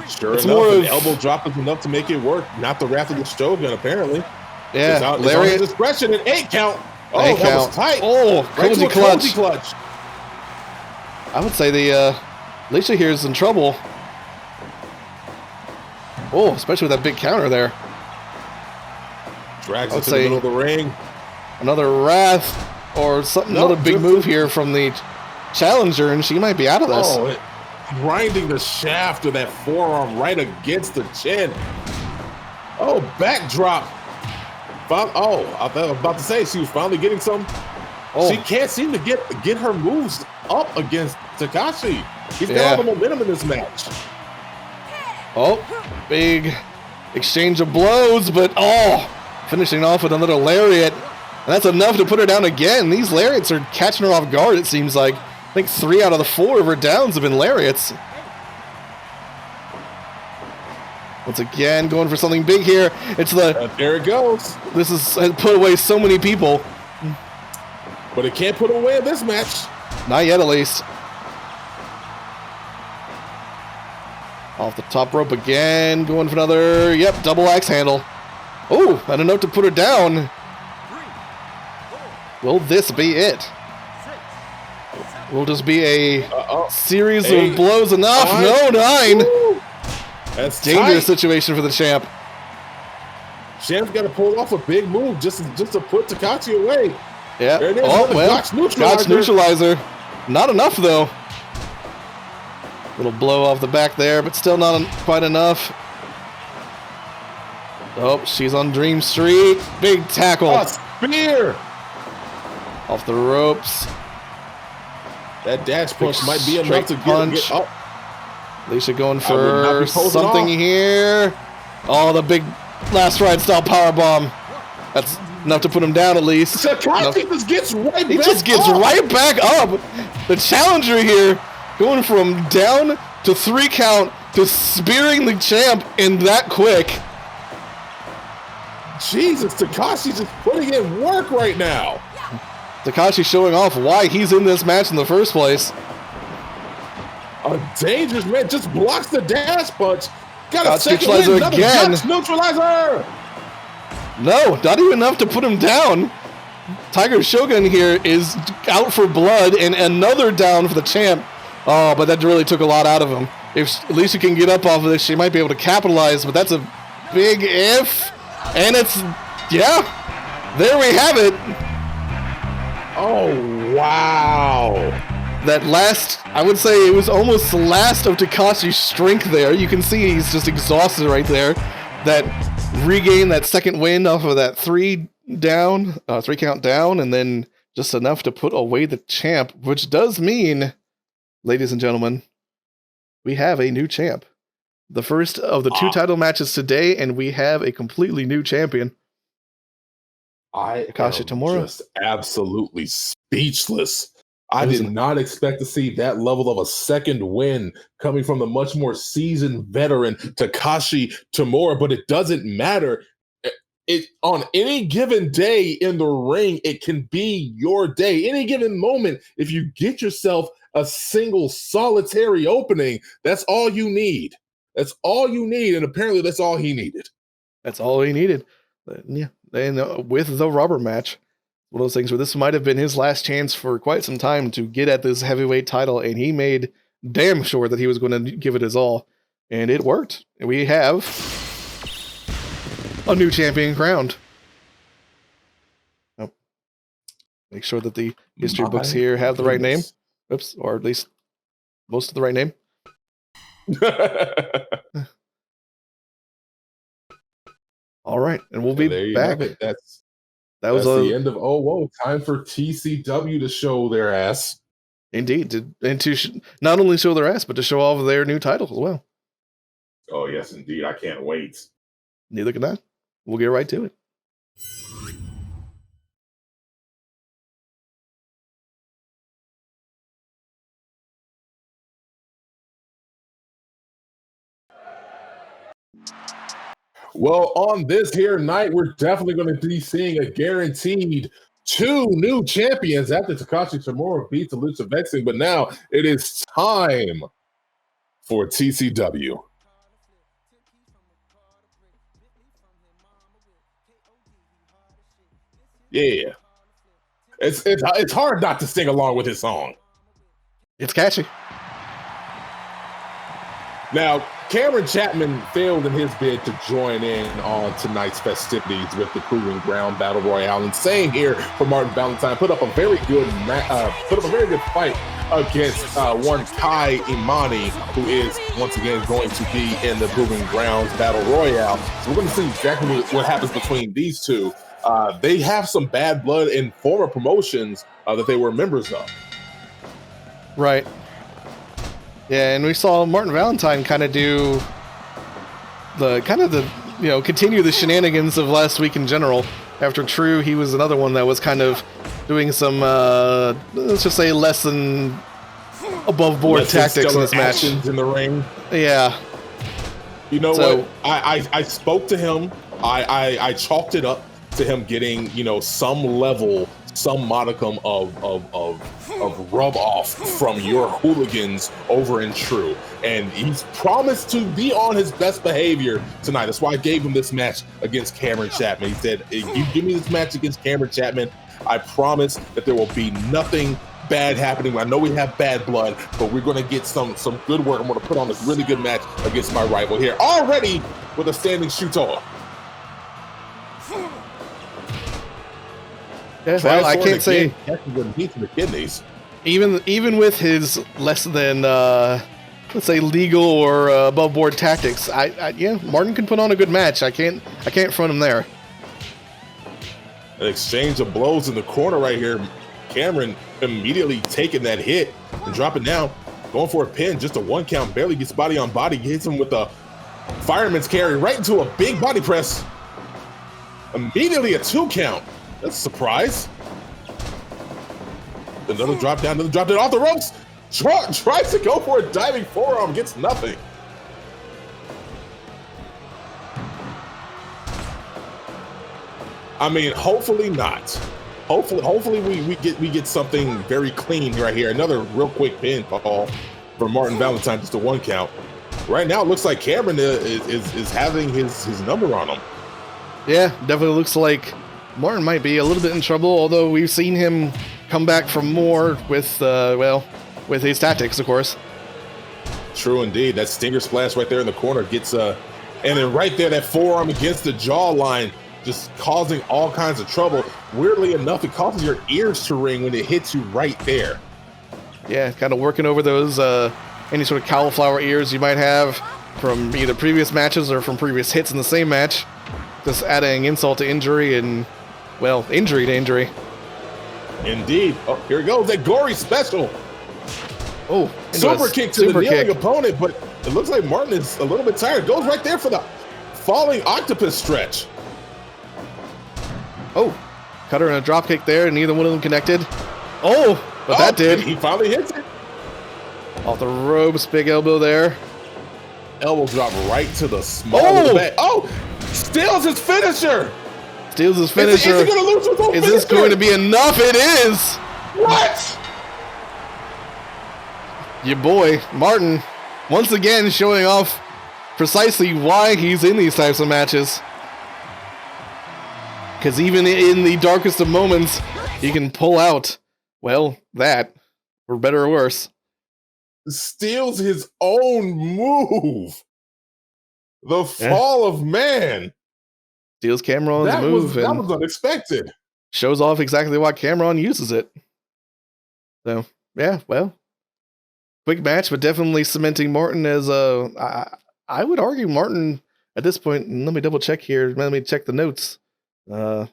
Sure it's enough, more of an elbow drop is enough to make it work. Not the wrath of the Shogun, apparently. Yeah, lariat discretion, an 8 count. Oh, that was tight. Oh, right cozy clutch. I would say the Alysha here is in trouble. Oh, especially with that big counter there. Drags it to the middle of the ring. Another wrath or something. Another big move here from the challenger, and she might be out of this. Oh, grinding the shaft of that forearm right against the chin. Oh, backdrop. Oh, I was about to say she was finally getting some. Oh. She can't seem to get her moves up against Takashi. He's got all the momentum in this match. Oh, big exchange of blows, but finishing off with another lariat. And that's enough to put her down again. These lariats are catching her off guard, it seems like. I think 3 out of the 4 of her downs have been lariats. Once again, going for something big here. It's there it goes. This has put away so many people. But it can't put away in this match. Not yet, at least. Off the top rope again. Going for another, double axe handle. Oh, and enough to put her down. Will this be it? Will just be a series of blows enough? No, 9. Woo. That's dangerous tight. Situation for the champ. Champ's got to pull off a big move just to put Takashi away. Yeah. There it is. Oh, well, Gotch neutralizer. Not enough, though. Little blow off the back there, but still not quite enough. Oh, she's on Dream Street. Big tackle. Oh, spear. Off the ropes. That dash punch might be enough to get up. Alysha going for something here. Oh, the big last ride style powerbomb. That's enough to put him down at least. Takashi just gets right he back just gets up. right back up. The challenger here going from down to 3 count to spearing the champ in that quick. Jesus, Takashi's just putting in work right now. Takashi showing off why he's in this match in the first place. A dangerous man just blocks the dash punch. Got a second neutralizer win, again. Neutralizer. No, not even enough to put him down. Tiger Shogun here is out for blood and another down for the champ. Oh, but that really took a lot out of him. If Alysha can get up off of this, she might be able to capitalize, but that's a big if. And it's, there we have it. Oh, wow. That last, I would say it was almost the last of Takashi's strength there. You can see he's just exhausted right there. That regain, that second win off of that 3 count down, and then just enough to put away the champ, which does mean, ladies and gentlemen, we have a new champ. The first of the 2 title matches today, and we have a completely new champion. Takashi Tamura. Just absolutely speechless. I did not expect to see that level of a second win coming from the much more seasoned veteran Takashi Tamura, but it doesn't matter. It on any given day in the ring, it can be your day. Any given moment, if you get yourself a single solitary opening, that's all you need. That's all you need, and apparently that's all he needed. That's all he needed. Yeah, and with the rubber match, one of those things where this might have been his last chance for quite some time to get at this heavyweight title, and he made damn sure that he was going to give it his all, and it worked. And we have a new champion crowned. Oh. Make sure that the history books here have the right name. Oops, or at least most of the right name. All right, and we'll be back. That was the end of OWO. Time for TCW to show their ass. Indeed, and to not only show their ass, but to show off their new title as well. Oh, yes, indeed. I can't wait. Neither can I. We'll get right to it. Well, on this here night, we're definitely going to be seeing a guaranteed 2 new champions after Takashi Tamura beats Alysha Vexxing, but now it is time for TCW. Yeah. It's hard not to sing along with his song. It's catchy. Now, Chapman failed in his bid to join in on tonight's festivities with the Proving Grounds Battle Royale, and Xain here for Martin Valentine put up a very good fight against one Kai Imani, who is once again going to be in the Proving Grounds Battle Royale. So we're going to see exactly what happens between these two. They have some bad blood in former promotions that they were members of. Right. Yeah, and we saw Martin Valentine kind of do continue the shenanigans of last week in general. After T.R.U.E, he was another one that was kind of doing some, let's just say, less than above board tactics in this match. In the ring. Yeah. You know what? I spoke to him. I chalked it up to him getting, some level, some modicum of rub off from your hooligans over in T.R.U.E. And he's promised to be on his best behavior tonight. That's why I gave him this match against Chapman. He said, if you give me this match against Chapman, I promise that there will be nothing bad happening. I know we have bad blood, but we're going to get some good work. I'm going to put on this really good match against my rival here. Already with a standing shoot-off. Yeah, well, I can't say even with his less than let's say legal or above board tactics, Martin can put on a good match. I can't front him there. An exchange of blows in the corner right here. Kam'Ron immediately taking that hit and dropping down, going for a pin, just a 1 count, barely gets body on body, hits him with a fireman's carry right into a big body press. Immediately a 2 count. That's a surprise. Another drop down off the ropes. Tries to go for a diving forearm, gets nothing. I mean, hopefully not. Hopefully we get something very clean right here. Another real quick pinfall for Martin Valentine, just a 1 count. Right now, it looks like Kam'Ron is having his number on him. Yeah, definitely looks like Martin might be a little bit in trouble, although we've seen him come back from more with his tactics, of course. True indeed. That stinger splash right there in the corner gets and then right there, that forearm against the jawline, just causing all kinds of trouble. Weirdly enough, it causes your ears to ring when it hits you right there. Yeah, kind of working over those any sort of cauliflower ears you might have from either previous matches or from previous hits in the same match. Just adding insult to injury and, well, injury to injury. Indeed. Oh, here it goes. That gory special. Oh, super kick to the kneeling opponent, but it looks like Martin is a little bit tired. Goes right there for the falling octopus stretch. Oh, cut her in a drop kick there, and neither one of them connected. Oh, but that did. He finally hits it. Off the ropes, big elbow there. Elbow drop right to the small of the back. Oh, steals his finisher. Steals his finisher. Is he going to lose with Is this going to be enough? It is. What? Your boy, Martin, once again showing off precisely why he's in these types of matches. Because even in the darkest of moments, he can pull out, well, that, for better or worse. Steals his own move. The fall of man. Steals Kam'Ron's move. That was unexpected. Shows off exactly why Kam'Ron uses it. So, yeah, well, quick match, but definitely cementing Martin as I would argue Martin at this point, and let me double check here. Let me check the notes. I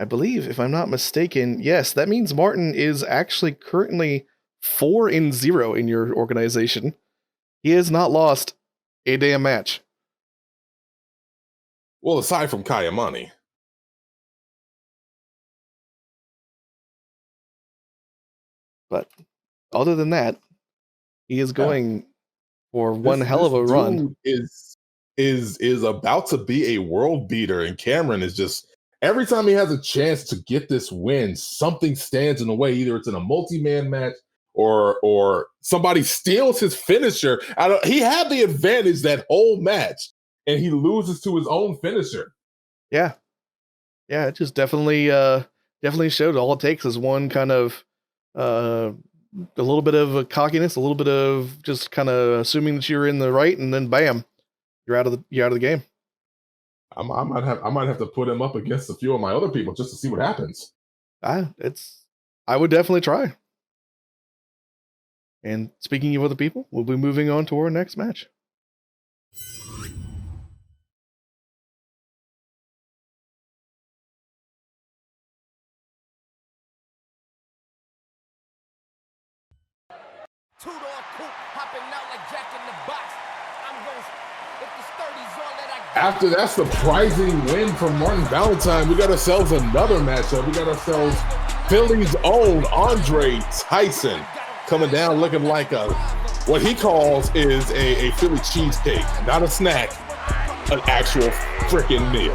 believe, if I'm not mistaken, yes, that means Martin is actually currently 4-0 in your organization. He has not lost a damn match. Well, aside from Kayamani. But other than that, he is going for one hell of a run. Is about to be a world beater, and Kam'Ron is just every time he has a chance to get this win, something stands in the way. Either it's in a multi-man match or somebody steals his finisher. He had the advantage that whole match, and he loses to his own finisher. Yeah, it just definitely showed all it takes is one kind of a little bit of a cockiness, a little bit of just kind of assuming that you're in the right, and then bam, you're out of the game. I might have to put him up against a few of my other people just to see what happens. I would definitely try. And speaking of other people, we'll be moving on to our next match. After that surprising win from Martin Valentine, we got ourselves another matchup. We got ourselves Philly's own Andre Tyson coming down looking like what he calls is a Philly cheesecake, not a snack, an actual freaking meal.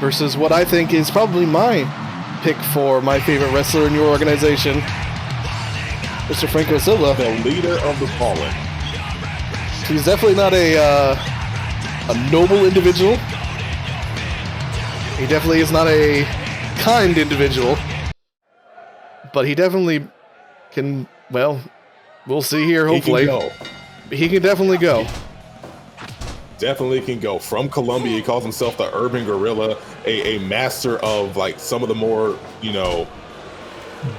Versus what I think is probably my pick for my favorite wrestler in your organization, Mr. Franco Silva. The leader of the fallen. He's definitely not a noble individual. He definitely is not a kind individual. But he definitely can, well, we'll see here, hopefully. He can definitely go. Definitely can go. From Colombia, he calls himself the Urban Gorilla, a master of like some of the more,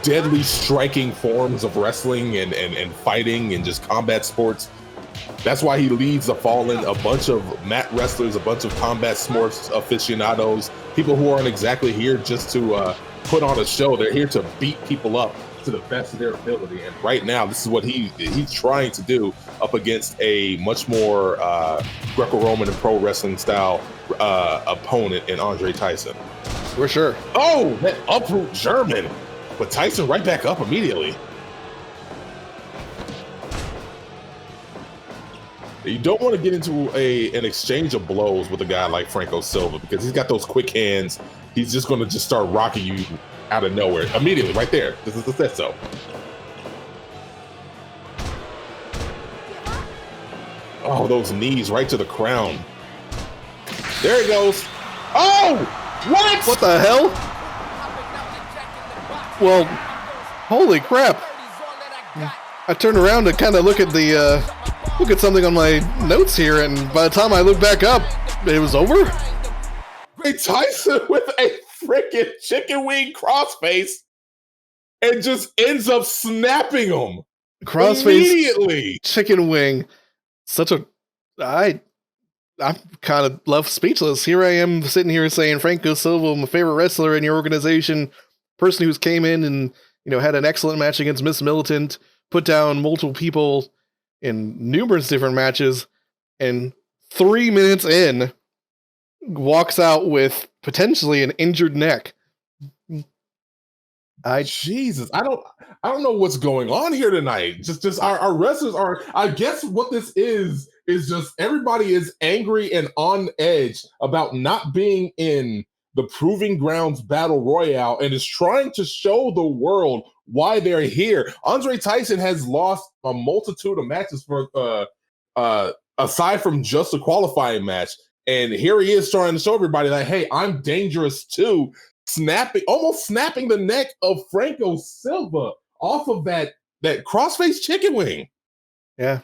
deadly striking forms of wrestling and fighting and just combat sports. That's why he leads the Fallen, a bunch of mat wrestlers, a bunch of combat sports aficionados, people who aren't exactly here just to put on a show. They're here to beat people up to the best of their ability. And right now, this is what he's trying to do up against a much more Greco-Roman and pro wrestling style opponent in Andre Tyson. For sure. Oh, that uproot German. But Tyson right back up immediately. You don't want to get into an exchange of blows with a guy like Franco Silva because he's got those quick hands. He's just going to just start rocking you out of nowhere immediately, right there. This is the set so. Oh, those knees right to the crown. There he goes. Oh, what? What the hell? Well, holy crap. I turned around to kind of look at something on my notes here, and by the time I looked back up, it was over. Hey, Tyson with a freaking chicken wing crossface and just ends up snapping him crossface immediately. Chicken wing. I'm kind of left speechless. Here I am sitting here saying Franco Silva, my favorite wrestler in your organization, person who's came in and had an excellent match against Miss Militant, put down multiple people in numerous different matches, and 3 minutes in walks out with potentially an injured neck. Jesus, I don't know what's going on here tonight. Just our wrestlers are. I guess what this is just everybody is angry and on edge about not being in the Proving Grounds Battle Royale and is trying to show the world why they're here. Andre Tyson has lost a multitude of matches for aside from just a qualifying match. And here he is trying to show everybody that, hey, I'm dangerous too. Almost snapping the neck of Franco Silva off of that crossface chicken wing. Yeah,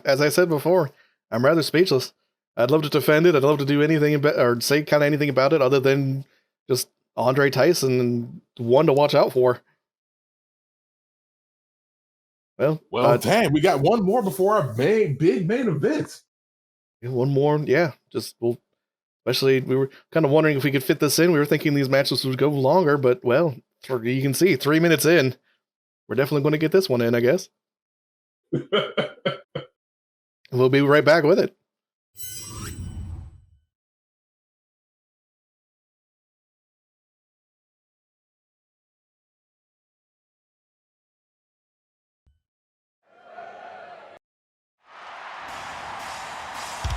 as I said before, I'm rather speechless. I'd love to defend it. I'd love to do anything about or say kind of anything about it other than just Andre Tyson and one to watch out for. Well, dang, we got one more before our big main event. One more, yeah. Just we'll Especially, we were kind of wondering if we could fit this in. We were thinking these matches would go longer, but, well, you can see, 3 minutes in, we're definitely going to get this one in, I guess. We'll be right back with it.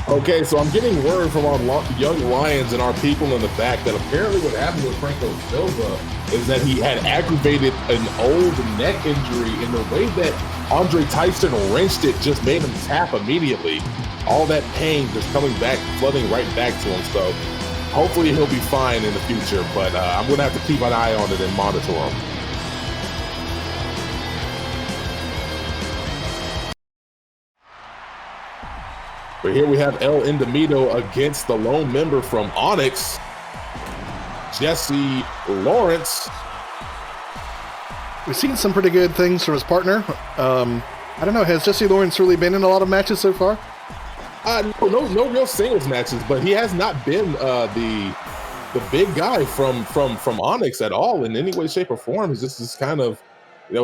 Okay, so I'm getting word from our young lions and our people in the back that apparently what happened with Franco Silva is that he had aggravated an old neck injury in the way that Andre Tyson wrenched it just made him tap immediately. All that pain just coming back, flooding right back to him. So hopefully he'll be fine in the future, but I'm going to have to keep an eye on it and monitor him. But here we have El Indemito against the lone member from Onyx, Jesse Laurence. We've seen some pretty good things from his partner. I don't know, has Jesse Laurence really been in a lot of matches so far? No real singles matches, but he has not been the big guy from Onyx at all in any way, shape, or form. He's just kind of,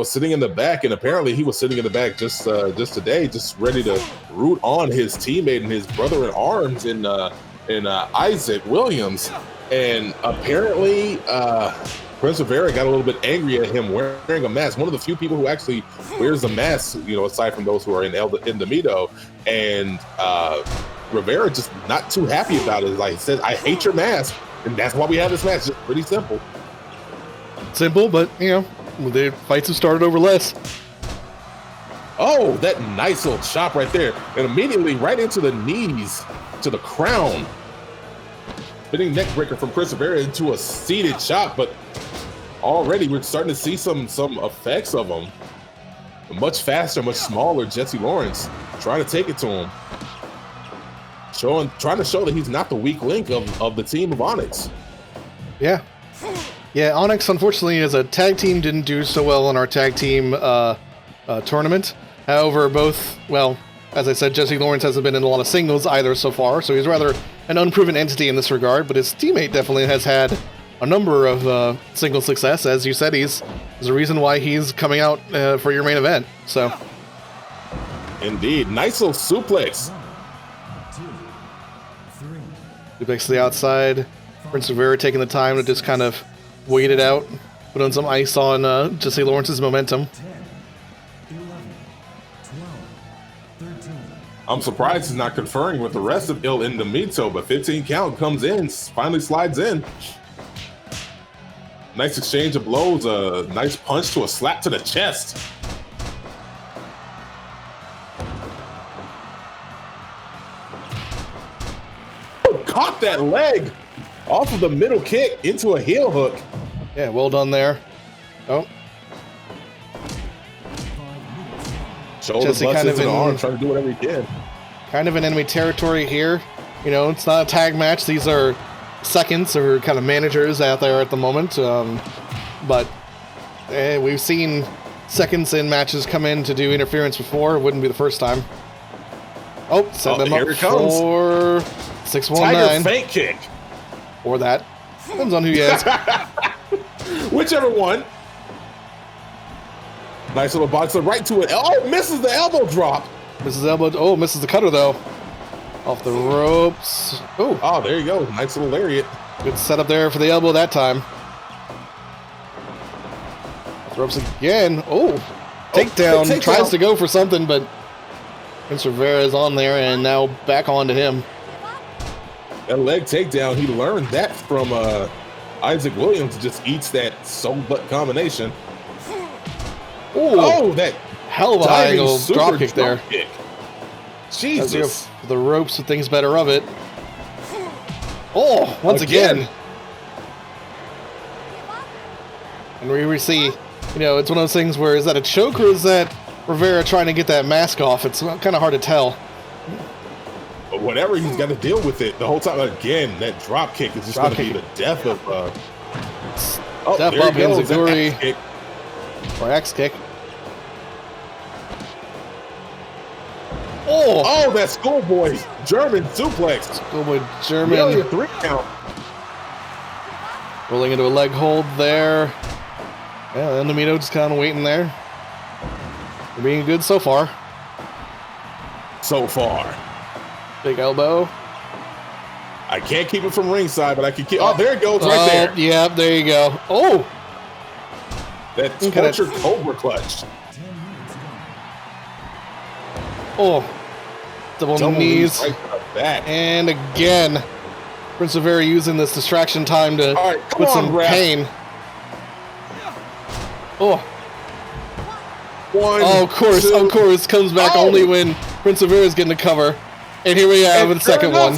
sitting in the back, and apparently he was sitting in the back just today, just ready to root on his teammate and his brother in arms in Isaac Williams. And apparently Prince Rivera got a little bit angry at him wearing a mask. One of the few people who actually wears a mask, aside from those who are in Indemito. And Rivera just not too happy about it. Like he said, I hate your mask, and that's why we have this match. Just pretty simple. Simple, but the fights have started over less. Oh, that nice little chop right there. And immediately right into the knees, to the crown. Spinning neck breaker from Chris Rivera into a seated chop, but already we're starting to see some effects of him. Much faster, much smaller Jesse Laurence trying to take it to him. Trying to show that he's not the weak link of the team of Onyx. Yeah. Yeah, Onyx, unfortunately, as a tag team, didn't do so well in our tag team tournament. However, as I said, Jesse Laurence hasn't been in a lot of singles either so far, so he's rather an unproven entity in this regard, but his teammate definitely has had a number of single success. As you said, there's a reason why he's coming out for your main event, so. Indeed. Nice little suplex. 1, 2, 3. Suplex to the outside. Prince Rivera taking the time to just kind of wait it out, put on some ice on Jesse Lawrence's momentum. 10, 11, 12, 13. I'm surprised he's not conferring with the rest of Il Indemito, but 15 count comes in, finally slides in. Nice exchange of blows, a nice punch to a slap to the chest. Oh, caught that leg off of the middle kick into a heel hook. Yeah, well done there. Oh. Shoulder Jesse busts kind of into the in- arm, trying to do whatever he can. Kind of in enemy territory here. It's not a tag match. These are seconds or kind of managers out there at the moment. But we've seen seconds in matches come in to do interference before. It wouldn't be the first time. Oh, set them here up it comes. for 619. Tiger feint kick. Or that. Depends on who you ask. Whichever one. Nice little boxer right to it. Oh, misses the elbow drop. Misses elbow. Oh, misses the cutter though. Off the ropes. Oh, there you go. Nice little lariat. Good setup there for the elbow that time. Off the ropes again. Oh, takedown. Takedown. Tries to go for something, but Prince Rivera is on there and now back onto him. That leg takedown, he learned that from Isaac Williams. Just eats that soul butt combination. Ooh, Oh, that hell of a high angle drop kick there. kick. Let's go Jesus. for the ropes with things better of it. Oh, once again. And we see, it's one of those things where is that a choke or is that Rivera trying to get that mask off? It's kind of hard to tell. But whatever, he's got to deal with it the whole time. Again, that drop kick is just going to be the death of. Step there up he goes, that Enziguri. axe kick. Or axe kick. Oh, that schoolboy German suplex. Schoolboy German. Nearly a 3 count. Rolling into a leg hold there. Yeah, Enyo just kind of waiting there. They're being good so far. So far. Big elbow. I can't keep it from ringside, but I can keep. Oh, there it goes, right there. Yeah, there you go. Oh, that tortured Cobra clutch. Oh, double knees. Right to the back. And again, Prince Rivera using this distraction time to put some pain. Oh. One, of course, comes back only when Prince Rivera is getting a cover. And here we have the second one.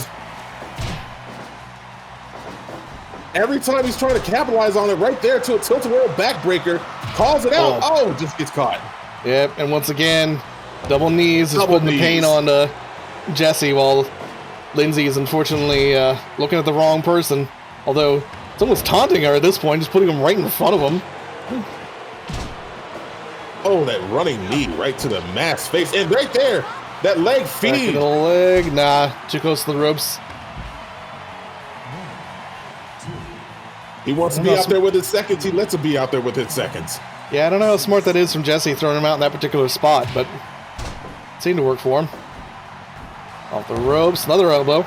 Every time he's trying to capitalize on it, right there to a tilt-a-whirl backbreaker, calls it out. Oh, just gets caught. Yep, and once again, double knees is putting the pain on Jesse, while Lindsay is unfortunately looking at the wrong person. Although, someone's taunting her at this point, just putting him right in front of him. Oh, that running knee right to the masked face. And right there, that leg feed. Back of the leg. Nah, too close to the ropes. He wants to be out there with his seconds. He lets him be out there with his seconds. Yeah, I don't know how smart that is from Jesse throwing him out in that particular spot, but it seemed to work for him. Off the ropes, another elbow.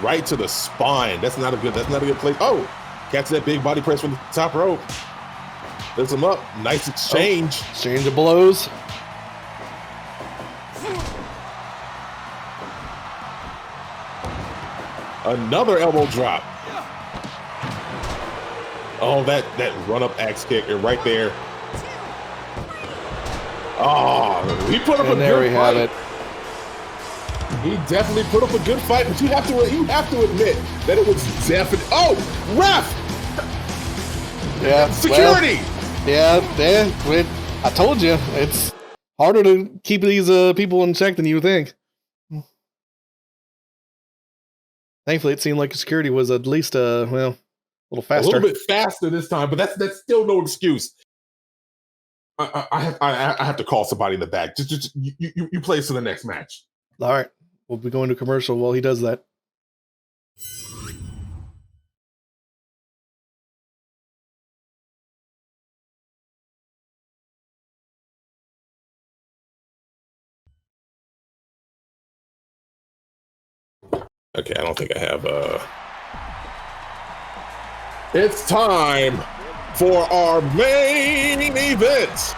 Right to the spine. That's not a good place. Oh, catch that big body press from the top rope. Lifts him up. Nice exchange. Exchange of blows. Another elbow drop. Oh, that run-up axe kick right there. Oh, he put up a good fight. There we have it. He definitely put up a good fight, but you have to admit that it was definitely. Oh, ref! Yeah. Security. Well, I told you, it's harder to keep these people in check than you think. Thankfully, it seemed like security was at least a little faster. A little bit faster this time, but that's still no excuse. I have to call somebody in the back. Just you play us to the next match. All right, we'll be going to commercial while he does that. Okay, I don't think I have It's time for our main event.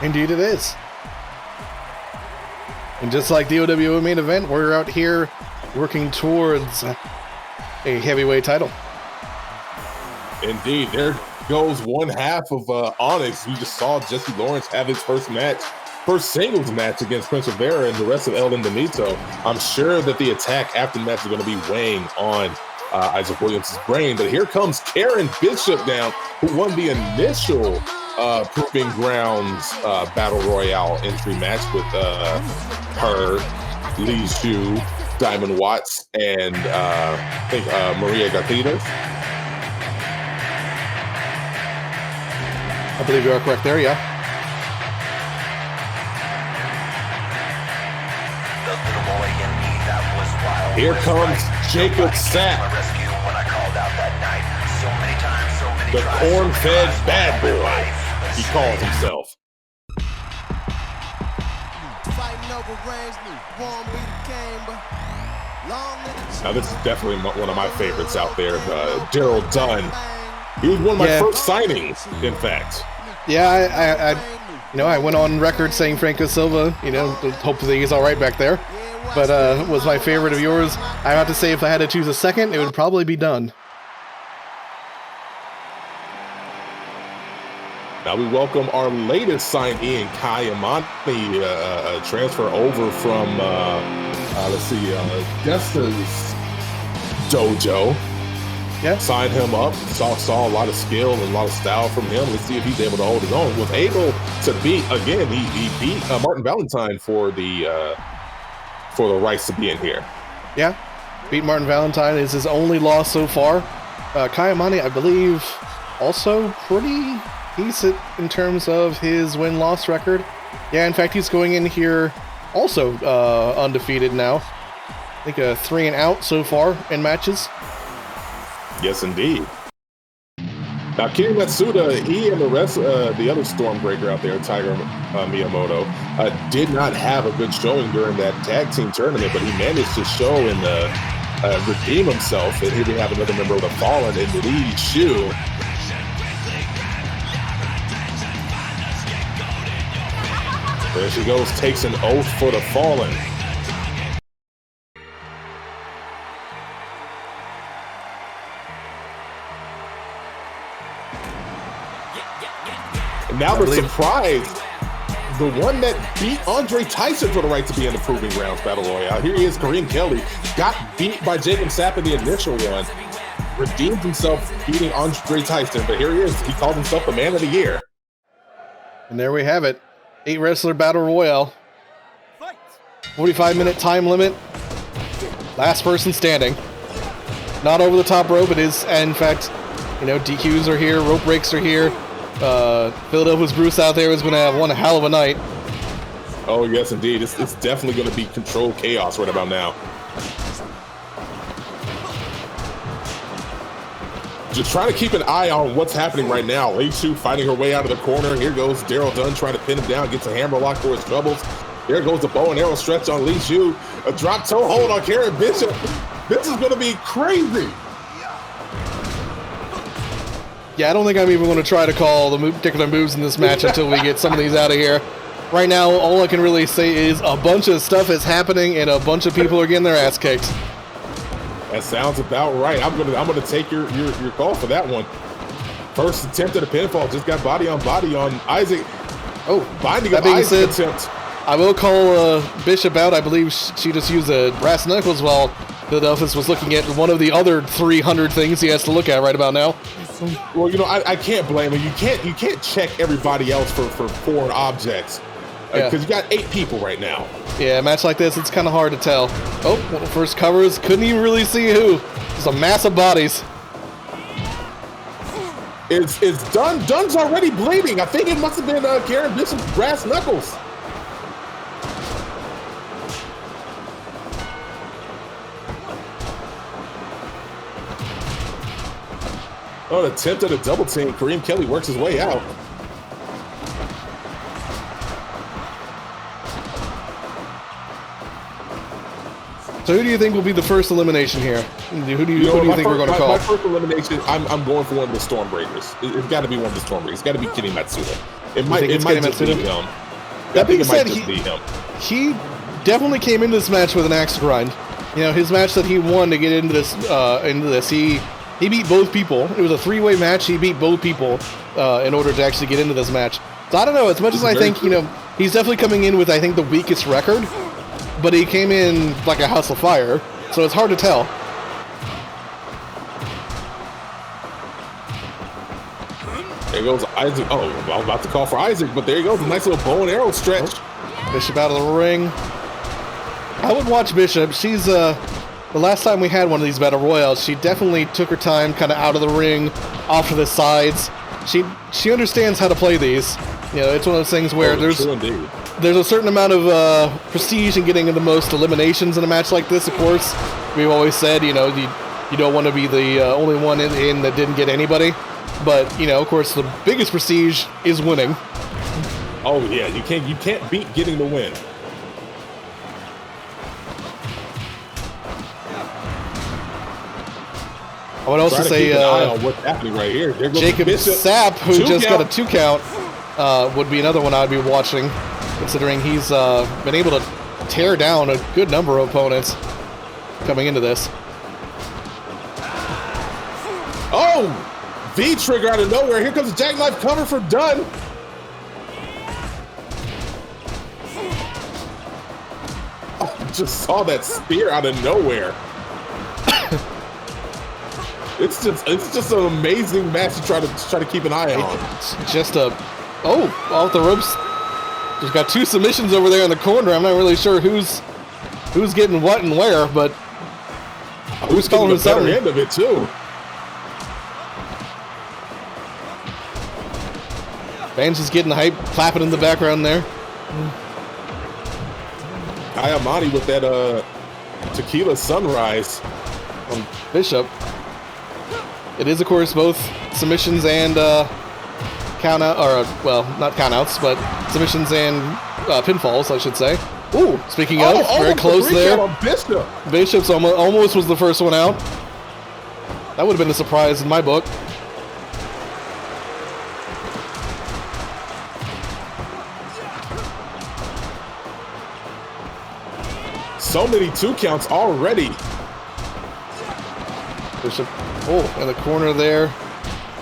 Indeed it is. And just like the OWO main event, we're out here working towards a heavyweight title. Indeed, there goes one half of Onyx. We just saw Jesse Laurence have his first singles match against Prince Rivera and the rest of El Infinito. I'm sure that the attack after the match is going to be weighing on Isaac Williams' brain, but here comes Karen Bishop down, who won the initial Proving Grounds Battle Royale entry match with her, Lee Xu, Diamond Watts, and I think Maria Garcidas. I believe you are correct there, yeah. Here comes Jacob Sapp, the corn-fed bad boy, he calls himself. Now this is definitely one of my favorites out there, Daryl Dunn. He was one of my first signings, in fact. Yeah, I went on record saying Franco Silva, hopefully he's all right back there. But was my favorite of yours. I have to say, if I had to choose a second, it would probably be Dunn. Now we welcome our latest signee in Kam'Ron, transfer over from, Desta's dojo. Yeah. Signed him up, saw a lot of skill and a lot of style from him. Let's see if he's able to hold his own. Was able to beat, again, he beat Martin Valentine for the rights to be in here. Yeah, beat Martin Valentine is his only loss so far. Kam'Ron, I believe, also pretty decent in terms of his win-loss record. Yeah, in fact, he's going in here also undefeated now. I think a 3 and out so far in matches. Yes, indeed. Now, Kenny Matsuda, he and the rest, the other Stormbreaker out there, Tiger Miyamoto, did not have a good showing during that tag team tournament, but he managed to show and redeem himself. And here we have another member of the Fallen in the lead shoe. There she goes, takes an oath for the Fallen. And now the surprise, the one that beat Andre Tyson for the right to be in the Proving Grounds Battle Royale. Here he is, Kareem Kelly, got beat by Jacob Sapp in the initial one, redeemed himself beating Andre Tyson, but here he is. He called himself the Man of the Year. And there we have it. 8 wrestler battle royale. 45-minute time limit. Last person standing. Not over the top rope. It is, in fact, you know, DQs are here, rope breaks are here. Philadelphia's Bruce out there is going to have one hell of a night. Oh, yes, indeed. It's definitely going to be controlled chaos right about now. Just trying to keep an eye on what's happening right now. Alysha fighting her way out of the corner. Here goes Daryl Dunn trying to pin him down, gets a hammer lock for his troubles. There goes the bow and arrow stretch on Alysha. A drop toe hold on Karen Bishop. This is going to be crazy. Yeah, I don't think I'm even going to try to call the particular moves in this match until we get some of these out of here. Right now, all I can really say is a bunch of stuff is happening and a bunch of people are getting their ass kicked. That sounds about right. I'm gonna take your call for that one. First attempt at a pinfall, just got body on Isaac. Oh, binding of Isaac attempt. I will call Bishop out. I believe she just used a brass knuckles while Philadelphia was looking at one of the other 300 things he has to look at right about now. Well, you know, I can't blame him. You can't check everybody else for foreign objects because you got 8 people right now. Yeah, a match like this, it's kind of hard to tell. Oh, well, first covers, couldn't even really see who. Just a mass of bodies. It's Dunn. Dunn's already bleeding. I think it must have been Karen Bishop's brass knuckles. Oh, an attempt at a double team. Kareem Kelly works his way out. So who do you think will be the first elimination here? Who do you think we're going to call? My first elimination, I'm going for one of the Stormbreakers. It's got to be one of the Stormbreakers. It's got to be Kenny Matsuda. It might just be him. That being said, he definitely came into this match with an axe to grind. You know, his match that he won to get into this, he beat both people. It was a 3-way match. He beat both people in order to actually get into this match. So I don't know. As much as I think, you know, he's definitely coming in with, I think, the weakest record. But he came in like a house of fire, so it's hard to tell. There goes Isaac. Oh, I was about to call for Isaac, but there he goes. A nice little bow and arrow stretch. Bishop out of the ring. I would watch Bishop. She's, the last time we had one of these Battle Royales, she definitely took her time kind of out of the ring, off to the sides. She understands how to play these. You know, it's one of those things where there's a certain amount of prestige in getting the most eliminations in a match like this, of course. We've always said, you know, you don't want to be the only one in that didn't get anybody. But, you know, of course, the biggest prestige is winning. Oh, yeah, you can't beat getting the win. I would also say what's happening right here. Jacob Sapp, who just got a 2 count, would be another one I'd be watching, considering he's been able to tear down a good number of opponents coming into this. Oh! V-trigger out of nowhere. Here comes a jackknife cover for Dunn. Oh, just saw that spear out of nowhere. It's just an amazing match to try to keep an eye on. It's just off the ropes. Just got 2 submissions over there in the corner. I'm not really sure who's getting what and where, but who's calling the better end of it too. Fans just getting hype, clapping in the background there. Kayamani with that tequila sunrise. Bishop. It is, of course, both submissions and count out, or well, not countouts, but submissions and pinfalls, I should say. Ooh, speaking of, very close there. Bishop's almost was the first one out. That would have been a surprise in my book. So many 2 counts already. Bishop, oh, in the corner there.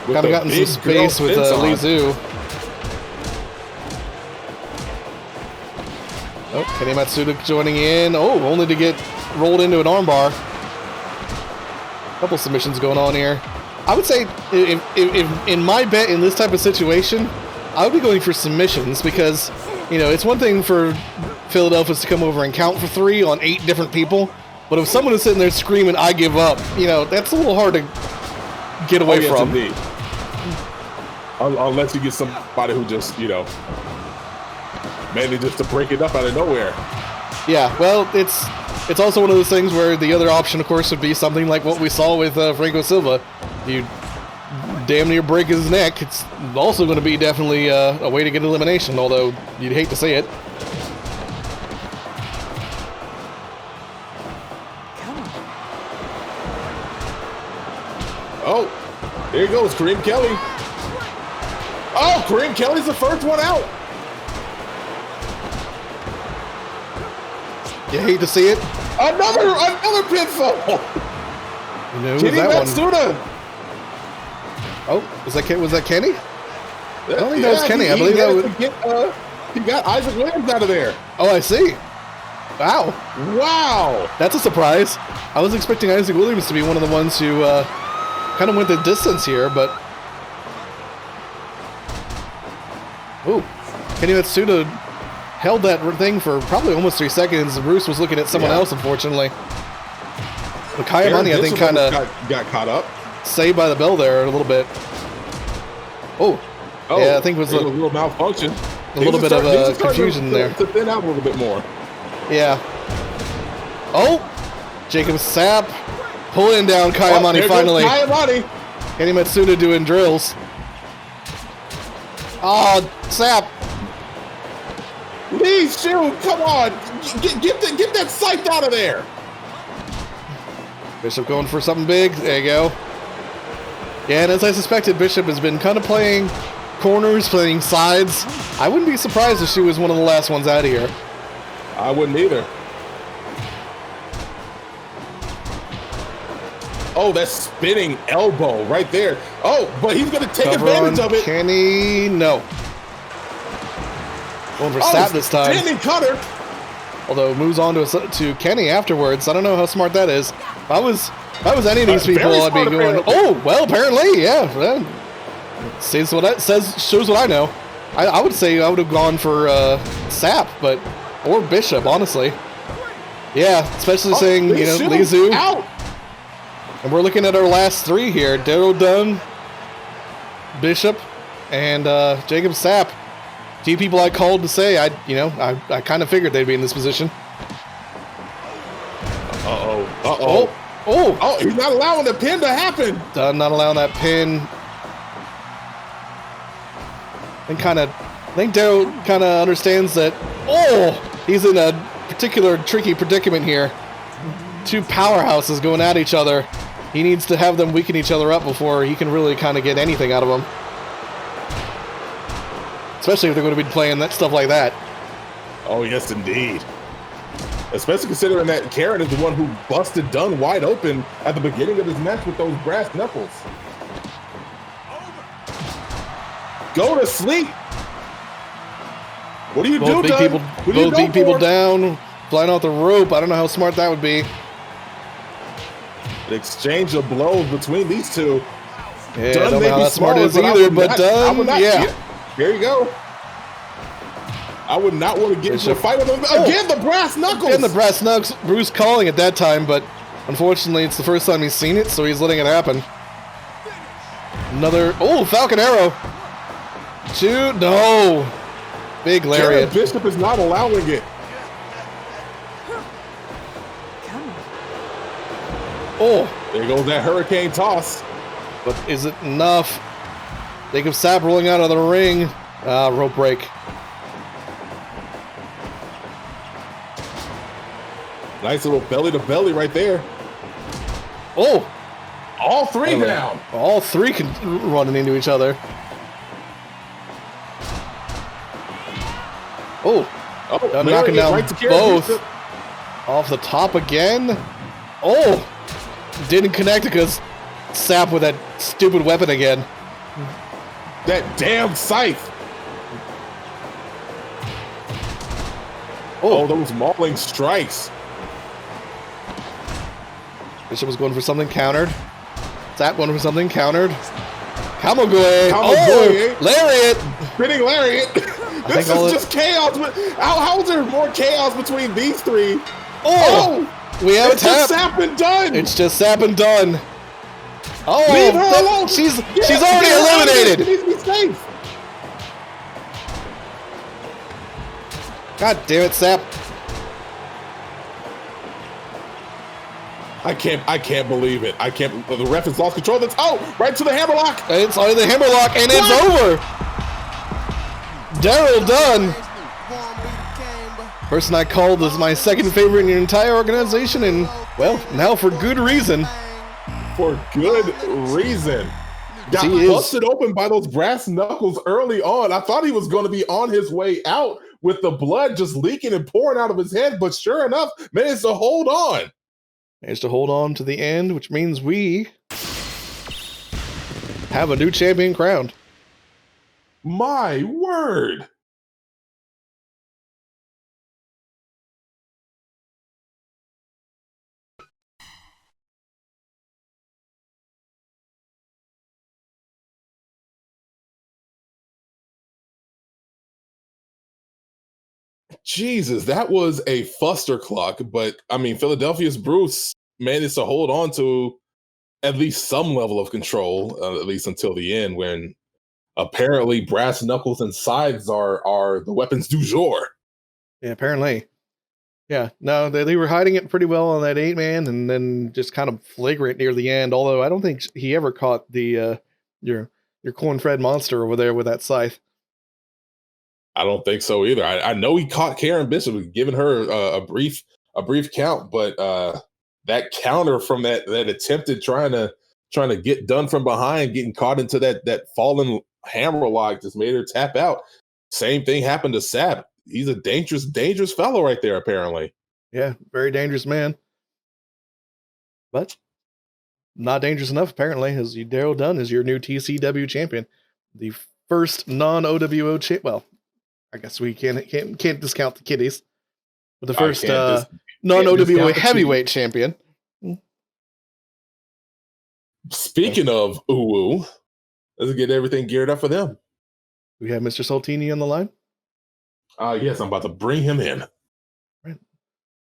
Kind of gotten some space with Lee Zhu. Oh, Kenny Matsuda joining in. Oh, only to get rolled into an armbar. Couple submissions going on here. I would say, if in my bet in this type of situation, I would be going for submissions because, you know, it's one thing for Philadelphia to come over and count for 3 on 8 different people, but if someone is sitting there screaming, "I give up," you know, that's a little hard to get away from. Indeed. Unless you get somebody who just, you know, mainly just to break it up out of nowhere. Yeah, well, it's also one of those things where the other option, of course, would be something like what we saw with Franco Silva. You damn near break his neck. It's also going to be definitely a way to get elimination, although you'd hate to see it. Oh, there he goes, Kareem Kelly. Oh, Kareem Kelly's the first one out. You hate to see it. Another pinfall. Kenny Matsuda. Oh, was that Kenny? I don't think that was Kenny. I believe that was. He got Isaac Williams out of there. Oh, I see. Wow. Wow. That's a surprise. I was expecting Isaac Williams to be one of the ones who kind of went the distance here, but. Ooh. Kenny Matsuda held that thing for probably almost 3 seconds. Bruce was looking at someone else, unfortunately. But Kayamani, I think, kind of got caught up. Saved by the bell there a little bit. Oh, yeah, I think it was a little malfunction. A little bit of confusion there. To thin out a little bit more. Yeah. Oh, Jacob Sapp pulling down Kayamani finally. Kayamani. Kenny Matsuda doing drills. Oh, Sapp. Lee Zhu, come on. Get that sight out of there. Bishop going for something big. There you go. Yeah, and as I suspected, Bishop has been kind of playing corners, playing sides. I wouldn't be surprised if she was one of the last ones out of here. I wouldn't either. Oh, that spinning elbow right there. Oh, but he's going to take advantage of it. Kenny, no. Going for Sapp this time. Standing cutter. Although it moves on to Kenny afterwards. I don't know how smart that is. If I was any of these people, I'd be going, oh, well, apparently, yeah. Shows what I know. I would say I would have gone for Sapp, or Bishop, honestly. Yeah, especially saying, Lee Zhu. Out. And we're looking at our last 3 here. Daryl Dunn, Bishop, and Jacob Sapp. 2 people I called to say I kind of figured they'd be in this position. Oh, he's not allowing the pin to happen. Dunn not allowing that pin. I think Daryl kind of understands that, he's in a particular tricky predicament here. 2 powerhouses going at each other. He needs to have them weaken each other up before he can really kind of get anything out of them. Especially if they're going to be playing that stuff like that. Oh, yes, indeed. Especially considering that Karen is the one who busted Dunn wide open at the beginning of his match with those brass knuckles. Go to sleep. What do you do, Dunn? Both beat people down, flying off the rope. I don't know how smart that would be. An exchange of blows between these 2. Yeah, Dunn I don't know how that smart is either, but Dunn, yeah. There you go. I would not want to get into a fight with him. Again, the brass knuckles. Again, the brass knuckles. Bruce calling at that time, but unfortunately, it's the first time he's seen it, so he's letting it happen. Another, Falcon Arrow. Shoot, no. Big lariat. Bishop is not allowing it. Oh, there goes that hurricane toss. But is it enough? Think of Sap rolling out of the ring. Rope break. Nice little belly to belly right there. Oh, all three down. All three can running into each other. Oh, knocking down right both. Off the top again. Oh, didn't connect because Sap with that stupid weapon again. That damn scythe. Oh, those mauling strikes. Bishop was going for something countered. Sap going for something countered. Kamagoe. Oh, lariat. Spinning lariat. This is just chaos. How is there more chaos between these three? Oh, we have it's just Sap and done. It's just Sap and done. Oh, leave her alone. She's already eliminated. She needs to be safe. God damn it, Sap. I can't believe it. The ref has lost control. That's right to the hammerlock. It's on the hammerlock, and it's over. Daryl done. Person I called is my second favorite in your entire organization, and well, now for good reason. For good reason. Got busted open by those brass knuckles early on. I thought he was going to be on his way out with the blood just leaking and pouring out of his head, but sure enough, managed to hold on. Managed to hold on to the end, which means we have a new champion crowned. My word. Jesus, that was a fustercluck, but I mean, Philadelphia's Bruce managed to hold on to at least some level of control, at least until the end, when apparently brass knuckles and scythes are the weapons du jour. Yeah, apparently. Yeah, no, they were hiding it pretty well on that 8-man, and then just kind of flagrant near the end. Although I don't think he ever caught the your corn-fed monster over there with that scythe. I don't think so either. I know he caught Karen Bishop, giving her a brief count, but that counter from that attempted trying to get done from behind, getting caught into that fallen hammerlock just made her tap out. Same thing happened to Sap. He's a dangerous fellow right there, apparently. Yeah, very dangerous man. But not dangerous enough, apparently, as Daryl Dunn is your new TCW champion. The first non-OWO champ. Well, I guess we can't discount the kiddies. But the first non-OWO heavyweight champion. Speaking of OWO, let's get everything geared up for them. We have Mr. Saltini on the line. Yes, I'm about to bring him in. Right.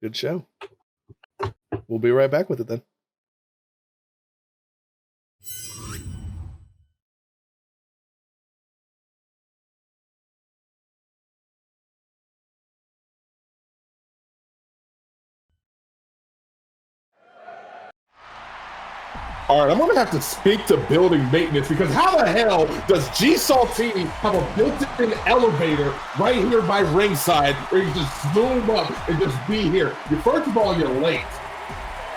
Good show. We'll be right back with it then. All right, I'm going to have to speak to building maintenance because how the hell does G Saltini have a built-in elevator right here by ringside where you just zoom up and just be here? First of all, you're late.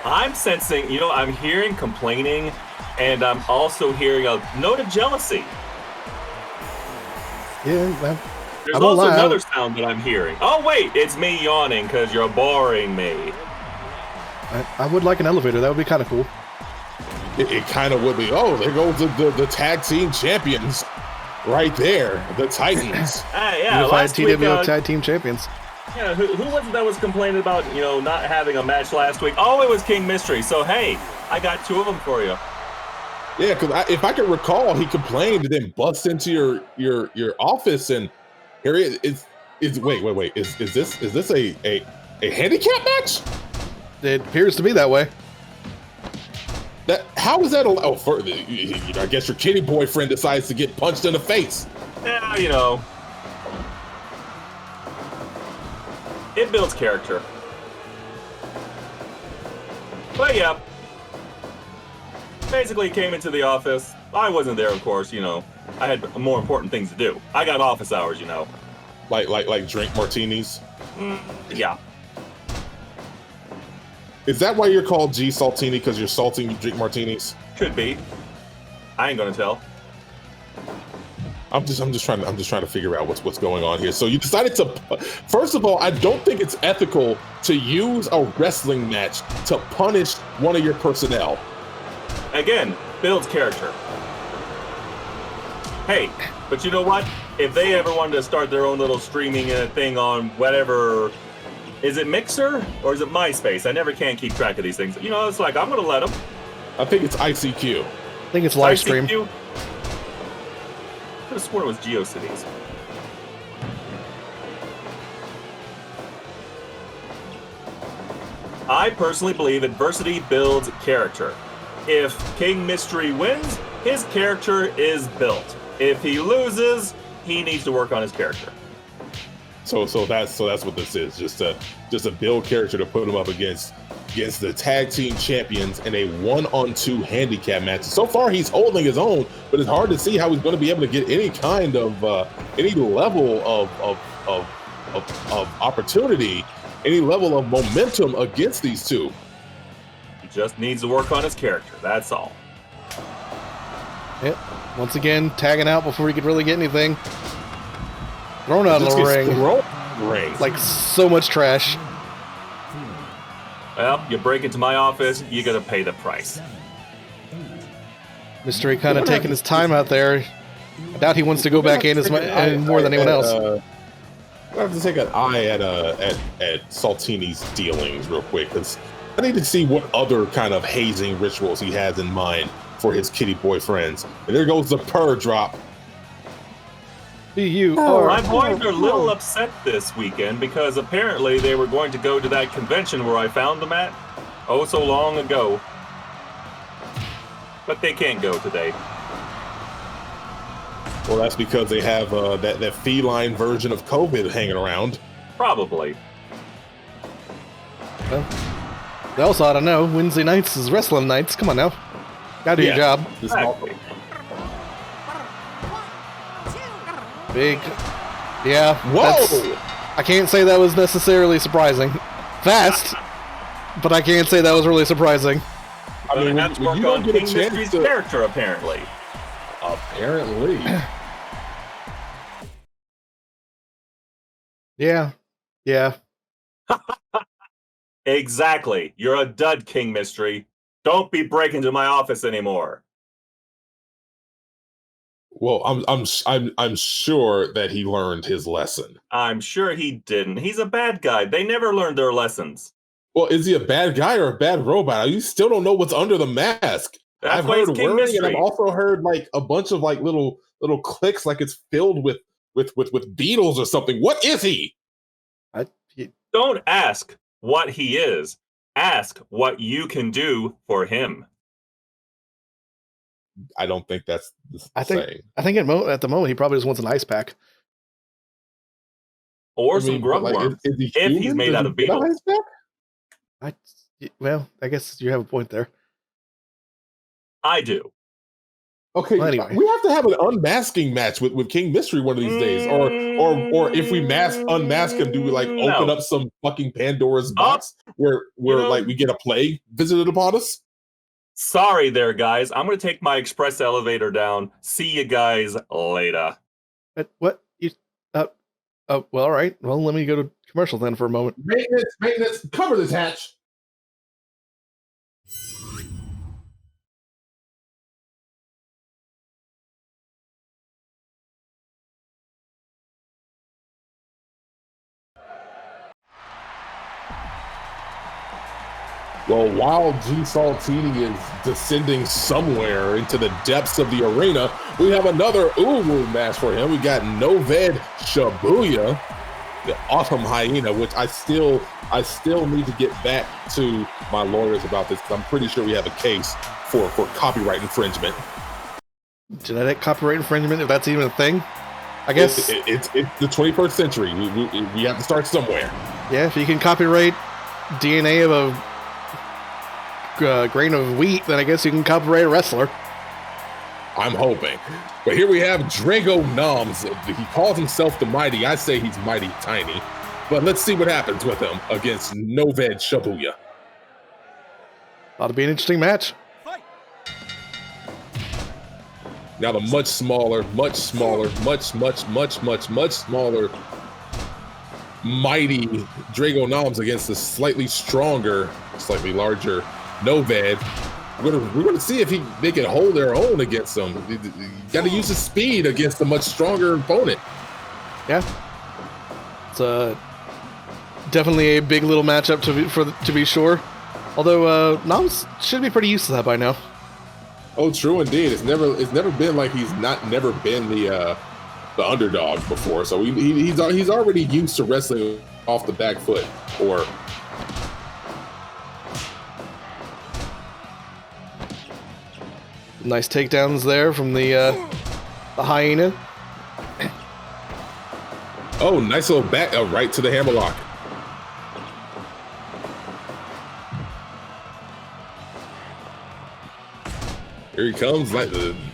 I'm sensing, I'm hearing complaining, and I'm also hearing a note of jealousy. Yeah, there's also another sound that I'm hearing. Oh, wait, it's me yawning because you're boring me. I would like an elevator. That would be kind of cool. It kind of would be. Oh, there goes the tag team champions right there, the Titans. Yeah, Unified TWF tag team champions. Yeah, who was it that was complaining about, not having a match last week? Oh, it was King Mystery. So, hey, I got two of them for you. Yeah, because if I can recall, he complained and then bust into your office, and here it is. Wait. Is this a handicap match? It appears to be that way. How is that allowed? I guess your kitty boyfriend decides to get punched in the face. Yeah, It builds character. But yeah. Basically came into the office. I wasn't there, of course, you know. I had more important things to do. I got office hours, you know. Like drink martinis? Yeah. Is that why you're called G Saltini? Because you're salty and you drink martinis? Could be. I ain't gonna tell. I'm just trying to figure out what's going on here. So you decided to, first of all, I don't think it's ethical to use a wrestling match to punish one of your personnel. Again, builds character. Hey, but you know what? If they ever wanted to start their own little streaming thing on whatever, is it Mixer or is it MySpace? I never can keep track of these things. You know, it's like, I'm gonna let them. I think it's ICQ. I think it's live stream. I could have sworn it was GeoCities. I personally believe adversity builds character. If King Mystery wins, his character is built. If he loses, he needs to work on his character. So that's what this is. Just a build character to put him up against the tag team champions in a 1-on-2 handicap match. So far, he's holding his own, but it's hard to see how he's going to be able to get any kind of any level of opportunity, any level of momentum against these two. He just needs to work on his character. That's all. Yep. Once again, tagging out before he could really get anything. Thrown out of the ring. Like so much trash. Well, you break into my office, you gotta pay the price. Mystery kind of taking his time out there. I doubt he wants to go back in more than anyone else. I have to take an eye at Saltini's dealings real quick, because I need to see what other kind of hazing rituals he has in mind for his kitty boyfriends. And there goes the purr drop. My boys are a little upset this weekend because apparently they were going to go to that convention where I found them at oh so long ago. But they can't go today. Well, that's because they have that feline version of COVID hanging around. Probably. Well, they also ought to know Wednesday nights is wrestling nights. Come on now. Gotta do your job. Exactly. Big. Yeah. Whoa! I can't say that was necessarily surprising. Fast, but I can't say that was really surprising. I mean, that's work on King Mystery's character, apparently. Apparently. Yeah. Exactly. You're a dud, King Mystery. Don't be breaking into my office anymore. Well, I'm sure that he learned his lesson. I'm sure he didn't. He's a bad guy. They never learned their lessons. Well, is he a bad guy or a bad robot? You still don't know what's under the mask. I've heard whirring, and I've also heard like a bunch of like little clicks, like it's filled with beetles or something. What is he? Don't ask what he is. Ask what you can do for him. I don't think that's the saying. I think at the moment he probably just wants an ice pack. Or some grub worms. If he's made out of beetles. Well, I guess you have a point there. I do. Okay, well, anyway. We have to have an unmasking match with King Mystery one of these days. Or if we unmask him, do we like open up some fucking Pandora's box where like we get a plague visited upon us? Sorry there, guys. I'm going to take my express elevator down. See you guys later. What? Well, all right. Well, let me go to commercial then for a moment. Maintenance, cover this hatch. Well, while G Saltini is descending somewhere into the depths of the arena, we have another OWO match for him. We got Noved Shibuya, the Autumn Hyena, which I still need to get back to my lawyers about this, because I'm pretty sure we have a case for copyright infringement. Genetic copyright infringement, if that's even a thing? I guess it's the 21st century. We have to start somewhere. Yeah, if you can copyright DNA of a grain of wheat, then I guess you can copyright a wrestler. I'm hoping. But here we have Drago Noms. He calls himself the Mighty. I say he's mighty tiny. But let's see what happens with him against Noved Shibuya. Ought to be an interesting match. Now the much smaller, much smaller, much smaller, mighty Drago Noms against the slightly stronger, slightly larger Noved. We're gonna see if they can hold their own against them. You got to use his speed against a much stronger opponent. Yeah, it's definitely a big little matchup to be sure. Although Noms should be pretty used to that by now. Oh, true indeed. It's never been like he's never been the underdog before. So he's already used to wrestling off the back foot or. Nice takedowns there from the hyena. Oh, nice little back right to the hammerlock. Here he comes, like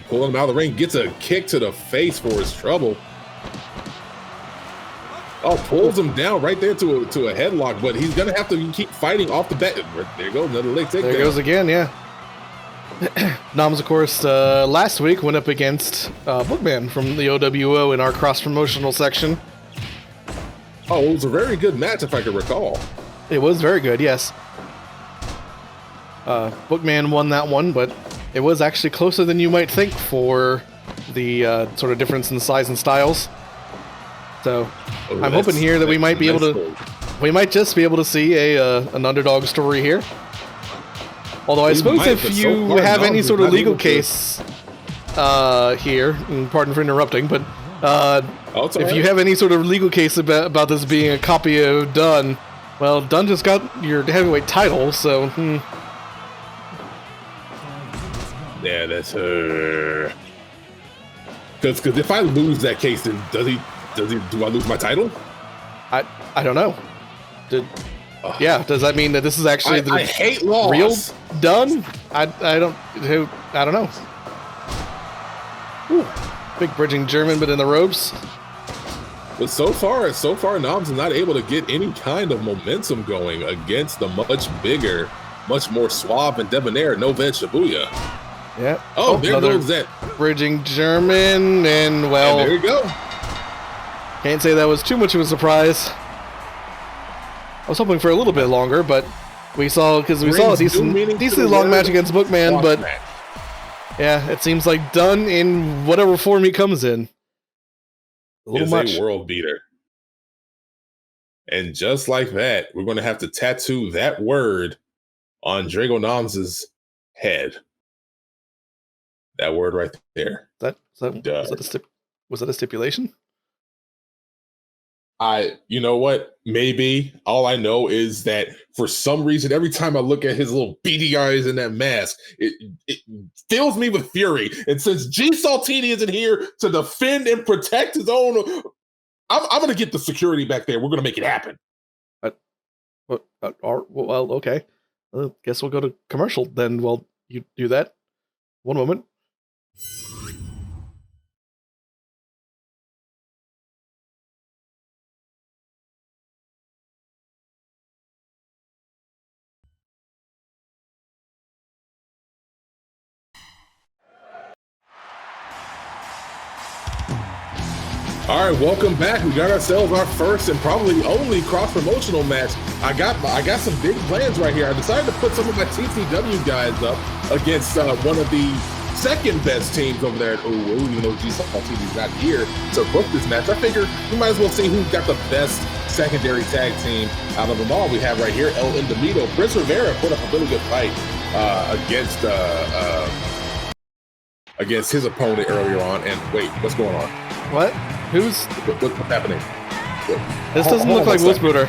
pulling him out of the ring, gets a kick to the face for his trouble. Oh, pulls him down right there to a headlock, but he's gonna have to keep fighting off the back. There goes another leg takedown. There goes again, yeah. Noms, of course, last week went up against Bookman from the OWO in our cross-promotional section. Oh, it was a very good match, if I could recall. It was very good, yes. Bookman won that one, but it was actually closer than you might think for the sort of difference in size and styles. So I'm hoping here that we might be able to, we might just be able to see an underdog story here. Although I suppose if you have any sort of legal case here, and pardon for interrupting, but if you have any sort of legal case about this being a copy of Dunn, well, Dunn just got your heavyweight title, so. Yeah, that's her. Because if I lose that case, then do I lose my title? I don't know. Yeah, does that mean that this is actually the I hate loss. Real Dunn? I don't know. Ooh, big bridging German, but in the ropes. But so far, Noms is not able to get any kind of momentum going against the much bigger, much more suave and debonair Noved Shibuya. Yeah. Oh, there goes that bridging German, and well, and there you go. Can't say that was too much of a surprise. I was hoping for a little bit longer, but we saw a decently long match against Bookman, but yeah, it seems like Dunn in whatever form he comes in. A little much. A world beater. And just like that, we're going to have to tattoo that word on Drago Noms' head. That word right there. Was that a stipulation? You know what? Maybe. All I know is that for some reason, every time I look at his little beady eyes in that mask, it fills me with fury. And since G Saltini isn't here to defend and protect his own, I'm going to get the security back there. We're going to make it happen. Well, okay. Guess we'll go to commercial then. While you do that. One moment. All right, welcome back. We got ourselves our first and probably only cross-promotional match. I got some big plans right here. I decided to put some of my TCW guys up against one of the second best teams over there at OWO, even though G-Saltini's not here to book this match. I figure we might as well see who's got the best secondary tag team out of them all. We have right here El Indemito. Prince Rivera put up a really good fight against his opponent earlier on. And wait, what's going on? What? What's happening? This doesn't look like Wolfsbruder.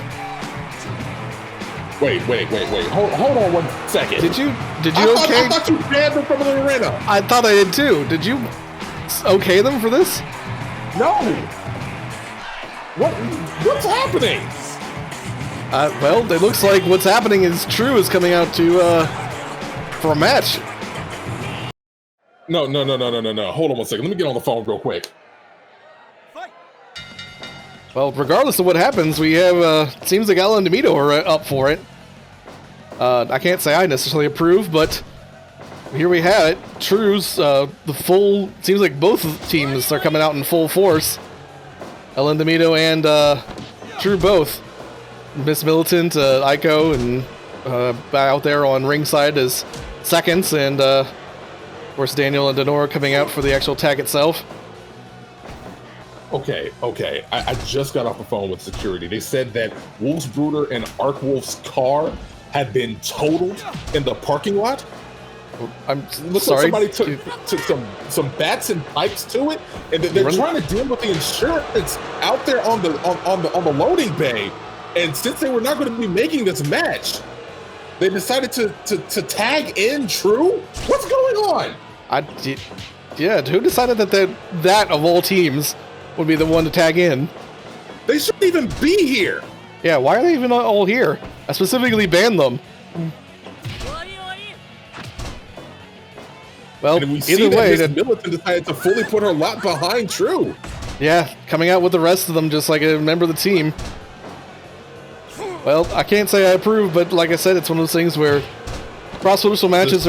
Wait. Hold on 1 second. Did you I thought you banned them from the arena. I thought I did too. Did you okay them for this? No. What's happening? Well, it looks like what's happening is T.R.U.E is coming out to for a match. No. Hold on one second. Let me get on the phone real quick. Well, regardless of what happens, we have seems like Alan and Demito are up for it. I can't say I necessarily approve, but here we have it. T.R.U.E.'s the full. Seems like both teams are coming out in full force. Ellen Demito and T.R.U.E. both. Miss Militant, Aiko, and out there on ringside as seconds, and of course Daniel and Denora coming out for the actual tag itself. Okay. I just got off the phone with security. They said that Wolfsbruder and Arkwolf's car had been totaled in the parking lot. I'm Looks sorry. like somebody took some bats and pipes to it, and they're trying to deal with the insurance out there on the loading bay. And since they were not going to be making this match, they decided to tag in T.R.U.E. What's going on? Yeah, who decided that of all teams would be the one to tag in? They shouldn't even be here. Yeah, why are they even all here? I specifically banned them. Well, and we see either way, that Miss Militant decided to fully put her lot behind T.R.U.E. Yeah, coming out with the rest of them just like a member of the team. Well, I can't say I approve, but like I said, it's one of those things where cross-promotional matches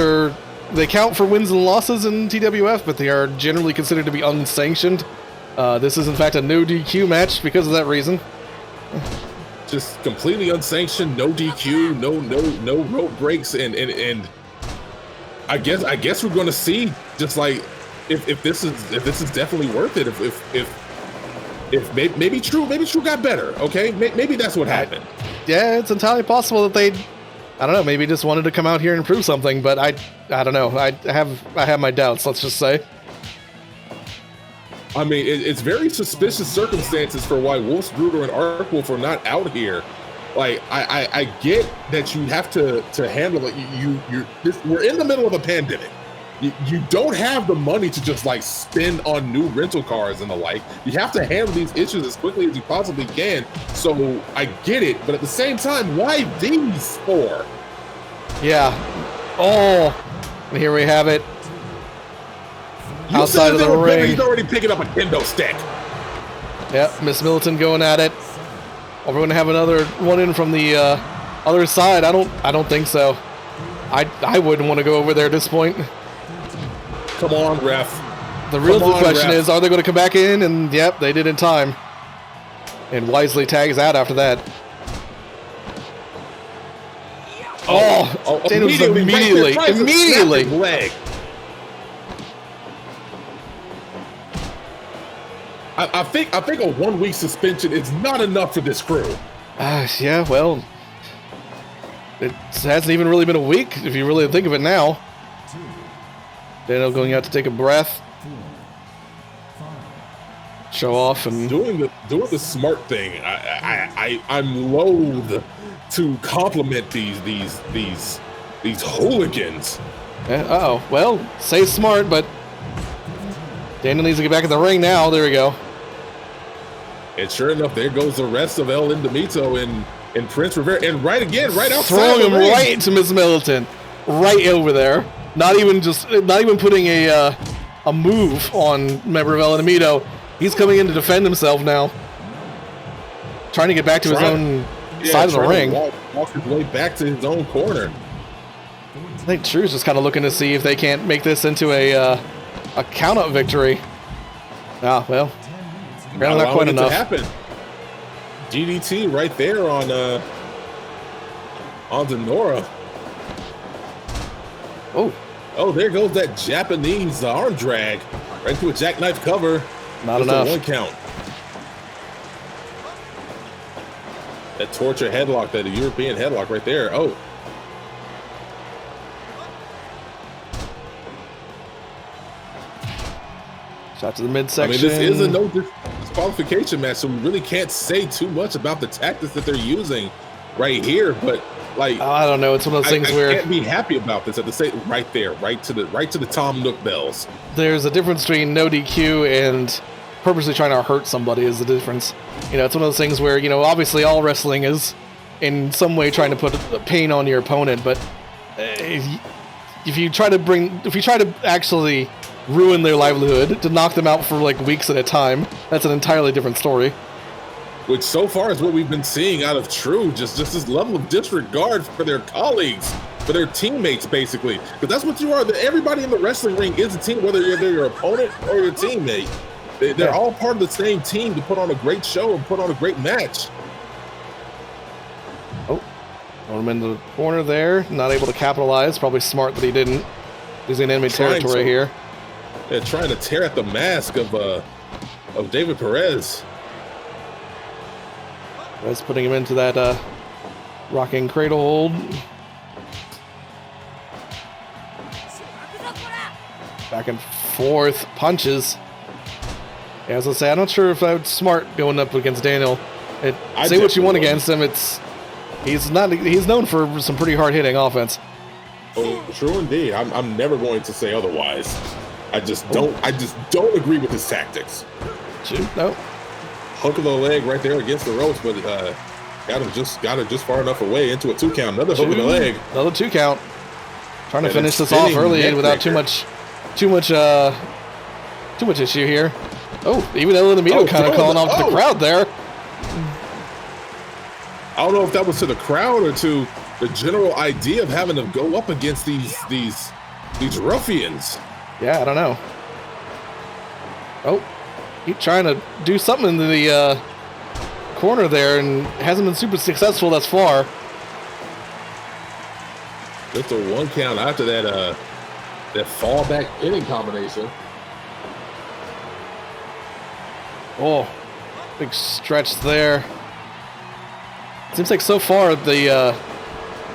they count for wins and losses in TWF, but they are generally considered to be unsanctioned. This is in fact a no DQ match because of that reason. Just completely unsanctioned, no DQ, no rope breaks, and I guess we're going to see just like if this is definitely worth it. If maybe T.R.U.E. got better. Okay, maybe that's what happened. Yeah, it's entirely possible that I don't know, maybe just wanted to come out here and prove something, but I don't know. I have my doubts. Let's just say. I mean, it's very suspicious circumstances for why Wolfsbruder and Arkwolf are not out here. Like, I get that you have to handle it. We're in the middle of a pandemic. You don't have the money to just like spend on new rental cars and the like. You have to handle these issues as quickly as you possibly can. So I get it, but at the same time, why these four? Yeah. Oh, and here we have it. Outside of the ring. He's already picking up a kendo stick. Yep, Miss Militant going at it. Are we going to have another one in from the other side? I don't think so. I wouldn't want to go over there at this point. Come on, ref. The real question is, are they going to come back in? And yep, they did in time. And wisely tags out after that. Daniel's immediately. Leg. I think a 1 week suspension is not enough for this crew. Yeah, well, it hasn't even really been a week if you really think of it now. Daniel going out to take a breath, show off, and doing the smart thing. I'm loath to compliment these hooligans. Yeah, well, say smart, but Daniel needs to get back in the ring now. There we go. And sure enough, there goes the rest of El Indemito and Prince Rivera, and right outside throwing him right into Miss Militant, right over there. Not even putting a move on member of El Indemito. He's coming in to defend himself now, trying to get back to his own side of the ring. Walk his way back to his own corner. I think T.R.U.E.'s just kind of looking to see if they can't make this into a count-out victory. Well, apparently not quite enough. Happen. DDT right there on Denora. Oh, there goes that Japanese arm drag right into a jackknife cover. Not enough. 1 count. That torture headlock, that European headlock right there. Oh. Shot to the midsection. I mean, this is a no disqualification match, so we really can't say too much about the tactics that they're using right here. But like, I don't know. It's one of those things where I can't be happy about this. At the same right there, right to the Tom Nook bells. There's a difference between no DQ and purposely trying to hurt somebody. Is the difference. You know, it's one of those things where obviously all wrestling is in some way trying to put pain on your opponent, but if you try to actually ruin their livelihood, to knock them out for like weeks at a time, that's an entirely different story. Which so far is what we've been seeing out of TRU, just this level of disregard for their colleagues, for their teammates, basically. Because that's what you are. Everybody in the wrestling ring is a team, whether they're your opponent or your teammate. They're all part of the same team to put on a great show and put on a great match. Oh, throw him into the corner there. Not able to capitalize. Probably smart that he didn't. He's in enemy territory here. Yeah, trying to tear at the mask of David Perez. Perez putting him into that rocking cradle hold. Back and forth punches. Yeah, as I say, I'm not sure if that's smart going up against Daniel. Say what you want against him. He's known for some pretty hard hitting offense. Oh, true indeed. I'm never going to say otherwise. I just don't agree with his tactics. Shoot, no. Hook of the leg right there against the ropes, but got him just far enough away into a 2 count. Another hook of the leg. Another 2 count. Trying to finish this off early without too much issue here. Oh, even El Enemigo kind of calling off to the crowd there. I don't know if that was to the crowd or to the general idea of having to go up against these ruffians. Yeah, I don't know. Oh, he's trying to do something in the corner there and hasn't been super successful thus far. Just a 1 count after that fallback inning combination. Oh, big stretch there. Seems like so far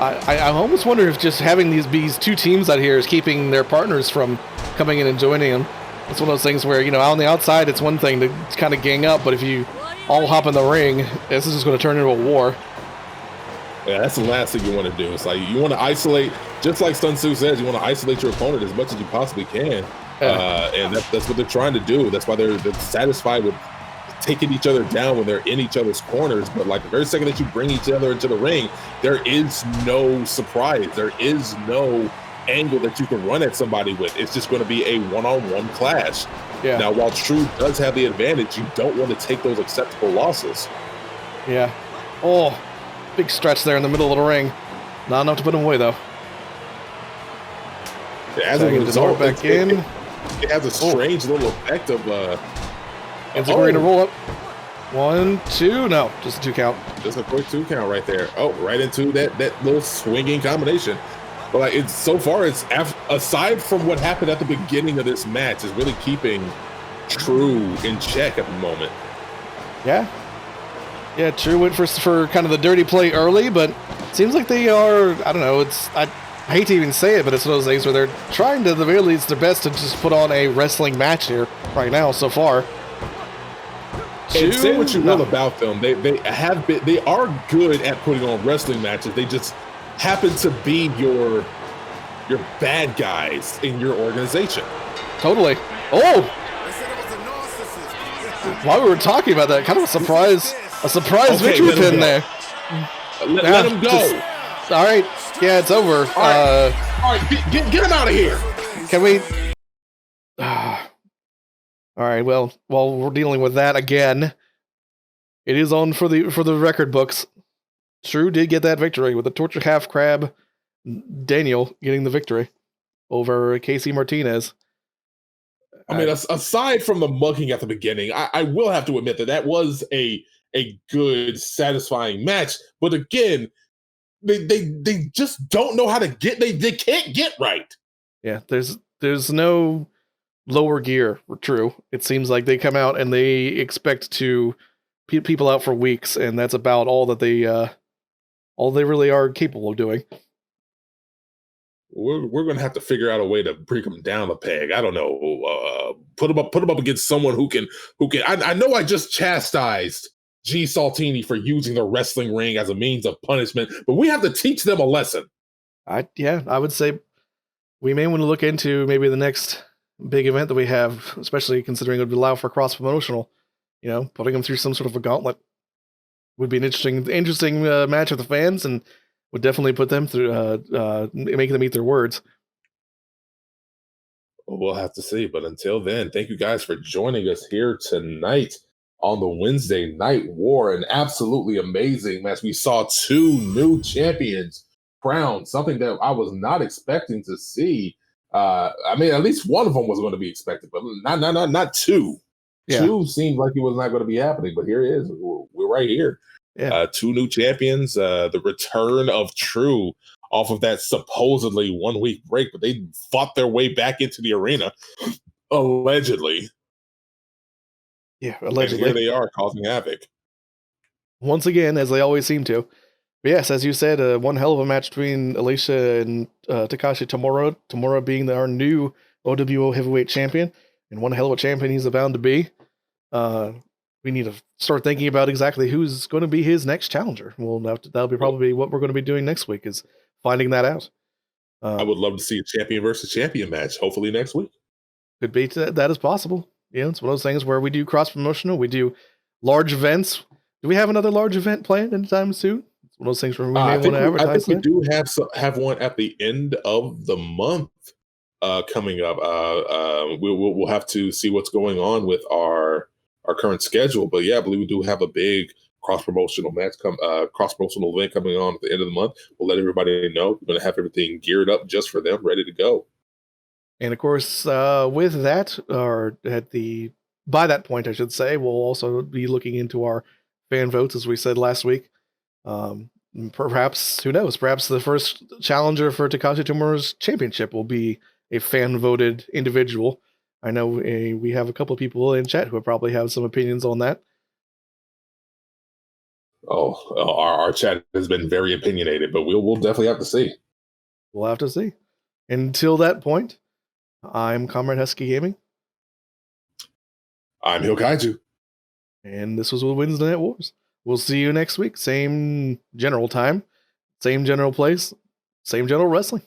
I almost wonder if just having these 2 teams out here is keeping their partners from coming in and joining them. It's one of those things where, out on the outside, it's one thing to kind of gang up, but if you all hop in the ring, this is just going to turn into a war. Yeah, that's the last thing you want to do. It's like you want to isolate, just like Sun Tzu says, you want to isolate your opponent as much as you possibly can. And that's what they're trying to do. That's why they're satisfied with taking each other down when they're in each other's corners. But like the very second that you bring each other into the ring, there is no surprise. There is no angle that you can run at somebody with. It's just going to be a one-on-one clash. Yeah. Now, while TRU does have the advantage, you don't want to take those acceptable losses. Yeah. Oh, big stretch there in the middle of the ring. Not enough to put him away, though. As a result, back in. It has a strange little effect of Enzuigiri to roll up. 1, 2, no, just a 2 count. Just a quick 2 count right there. Oh, right into that little swinging combination. But like, it's so far, it's aside from what happened at the beginning of this match, is really keeping TRU in check at the moment. Yeah, TRU went for kind of the dirty play early, but it seems like they are. I don't know. I hate to even say it, but it's one of those things where they're trying to, at the very least, their best to just put on a wrestling match here right now so far. And say what you will about them, they are good at putting on wrestling matches. They just happen to be your bad guys in your organization. Totally. Oh! While we were talking about that, kind of a surprise victory pin there. Let him go. All right. Yeah, it's over. All right, get him out of here. Can we? All right. Well, while we're dealing with that again, it is on for the record books. TRU did get that victory with the torture half crab. Daniel getting the victory over Casey Martinez. I mean, aside from the mugging at the beginning, I will have to admit that was a good, satisfying match. But again, they just don't know how to get. They can't get right. Yeah, there's no lower gear for TRU. It seems like they come out and they expect to put people out for weeks, and that's about all that they really are capable of doing. We're going to have to figure out a way to bring them down a peg. I don't know. Put them up against someone who can. I know I just chastised G Saltini for using the wrestling ring as a means of punishment, but we have to teach them a lesson. I would say we may want to look into maybe the next big event that we have, especially considering it would allow for cross promotional. Putting them through some sort of a gauntlet Would be an interesting match with the fans, and would definitely put them through, make them eat their words. We'll have to see. But until then, thank you guys for joining us here tonight on the Wednesday Night War. An absolutely amazing match. We saw two new champions crowned, something that I was not expecting to see. I mean, at least one of them was going to be expected, but not two. Yeah. Two seemed like it was not going to be happening, but here it is. We're right here. Yeah. Two new champions. The return of T.R.U.E. off of that supposedly 1 week break, but they fought their way back into the arena, allegedly. Yeah, allegedly. And here they are causing havoc. Once again, as they always seem to. But yes, as you said, one hell of a match between Alysha and Takashi Tamura. Tamura being our new OWO Heavyweight Champion, and one hell of a champion he's bound to be. We need to start thinking about exactly who's going to be his next challenger. That'll be probably what we're going to be doing next week, is finding that out. I would love to see a champion versus champion match, hopefully next week. Could be that is possible. Yeah, it's one of those things where we do cross-promotional, we do large events. Do we have another large event planned anytime soon? It's one of those things where we may want to advertise. I think we do have one at the end of the month coming up. We'll have to see what's going on with our current schedule. But yeah, I believe we do have a big cross-promotional cross-promotional event coming on at the end of the month. We'll let everybody know. We're going to have everything geared up just for them, ready to go. And of course, with that, or by that point, I should say, we'll also be looking into our fan votes, as we said last week. Perhaps, who knows? Perhaps the first challenger for Takashi Tamura's championship will be a fan-voted individual. I know we have a couple of people in chat who will probably have some opinions on that. Our chat has been very opinionated, but we'll definitely have to see. We'll have to see. Until that point, I'm Comrade Husky Gaming. I'm Hilkaiju. And this was Wednesday Night Wars. We'll see you next week. Same general time, same general place, same general wrestling.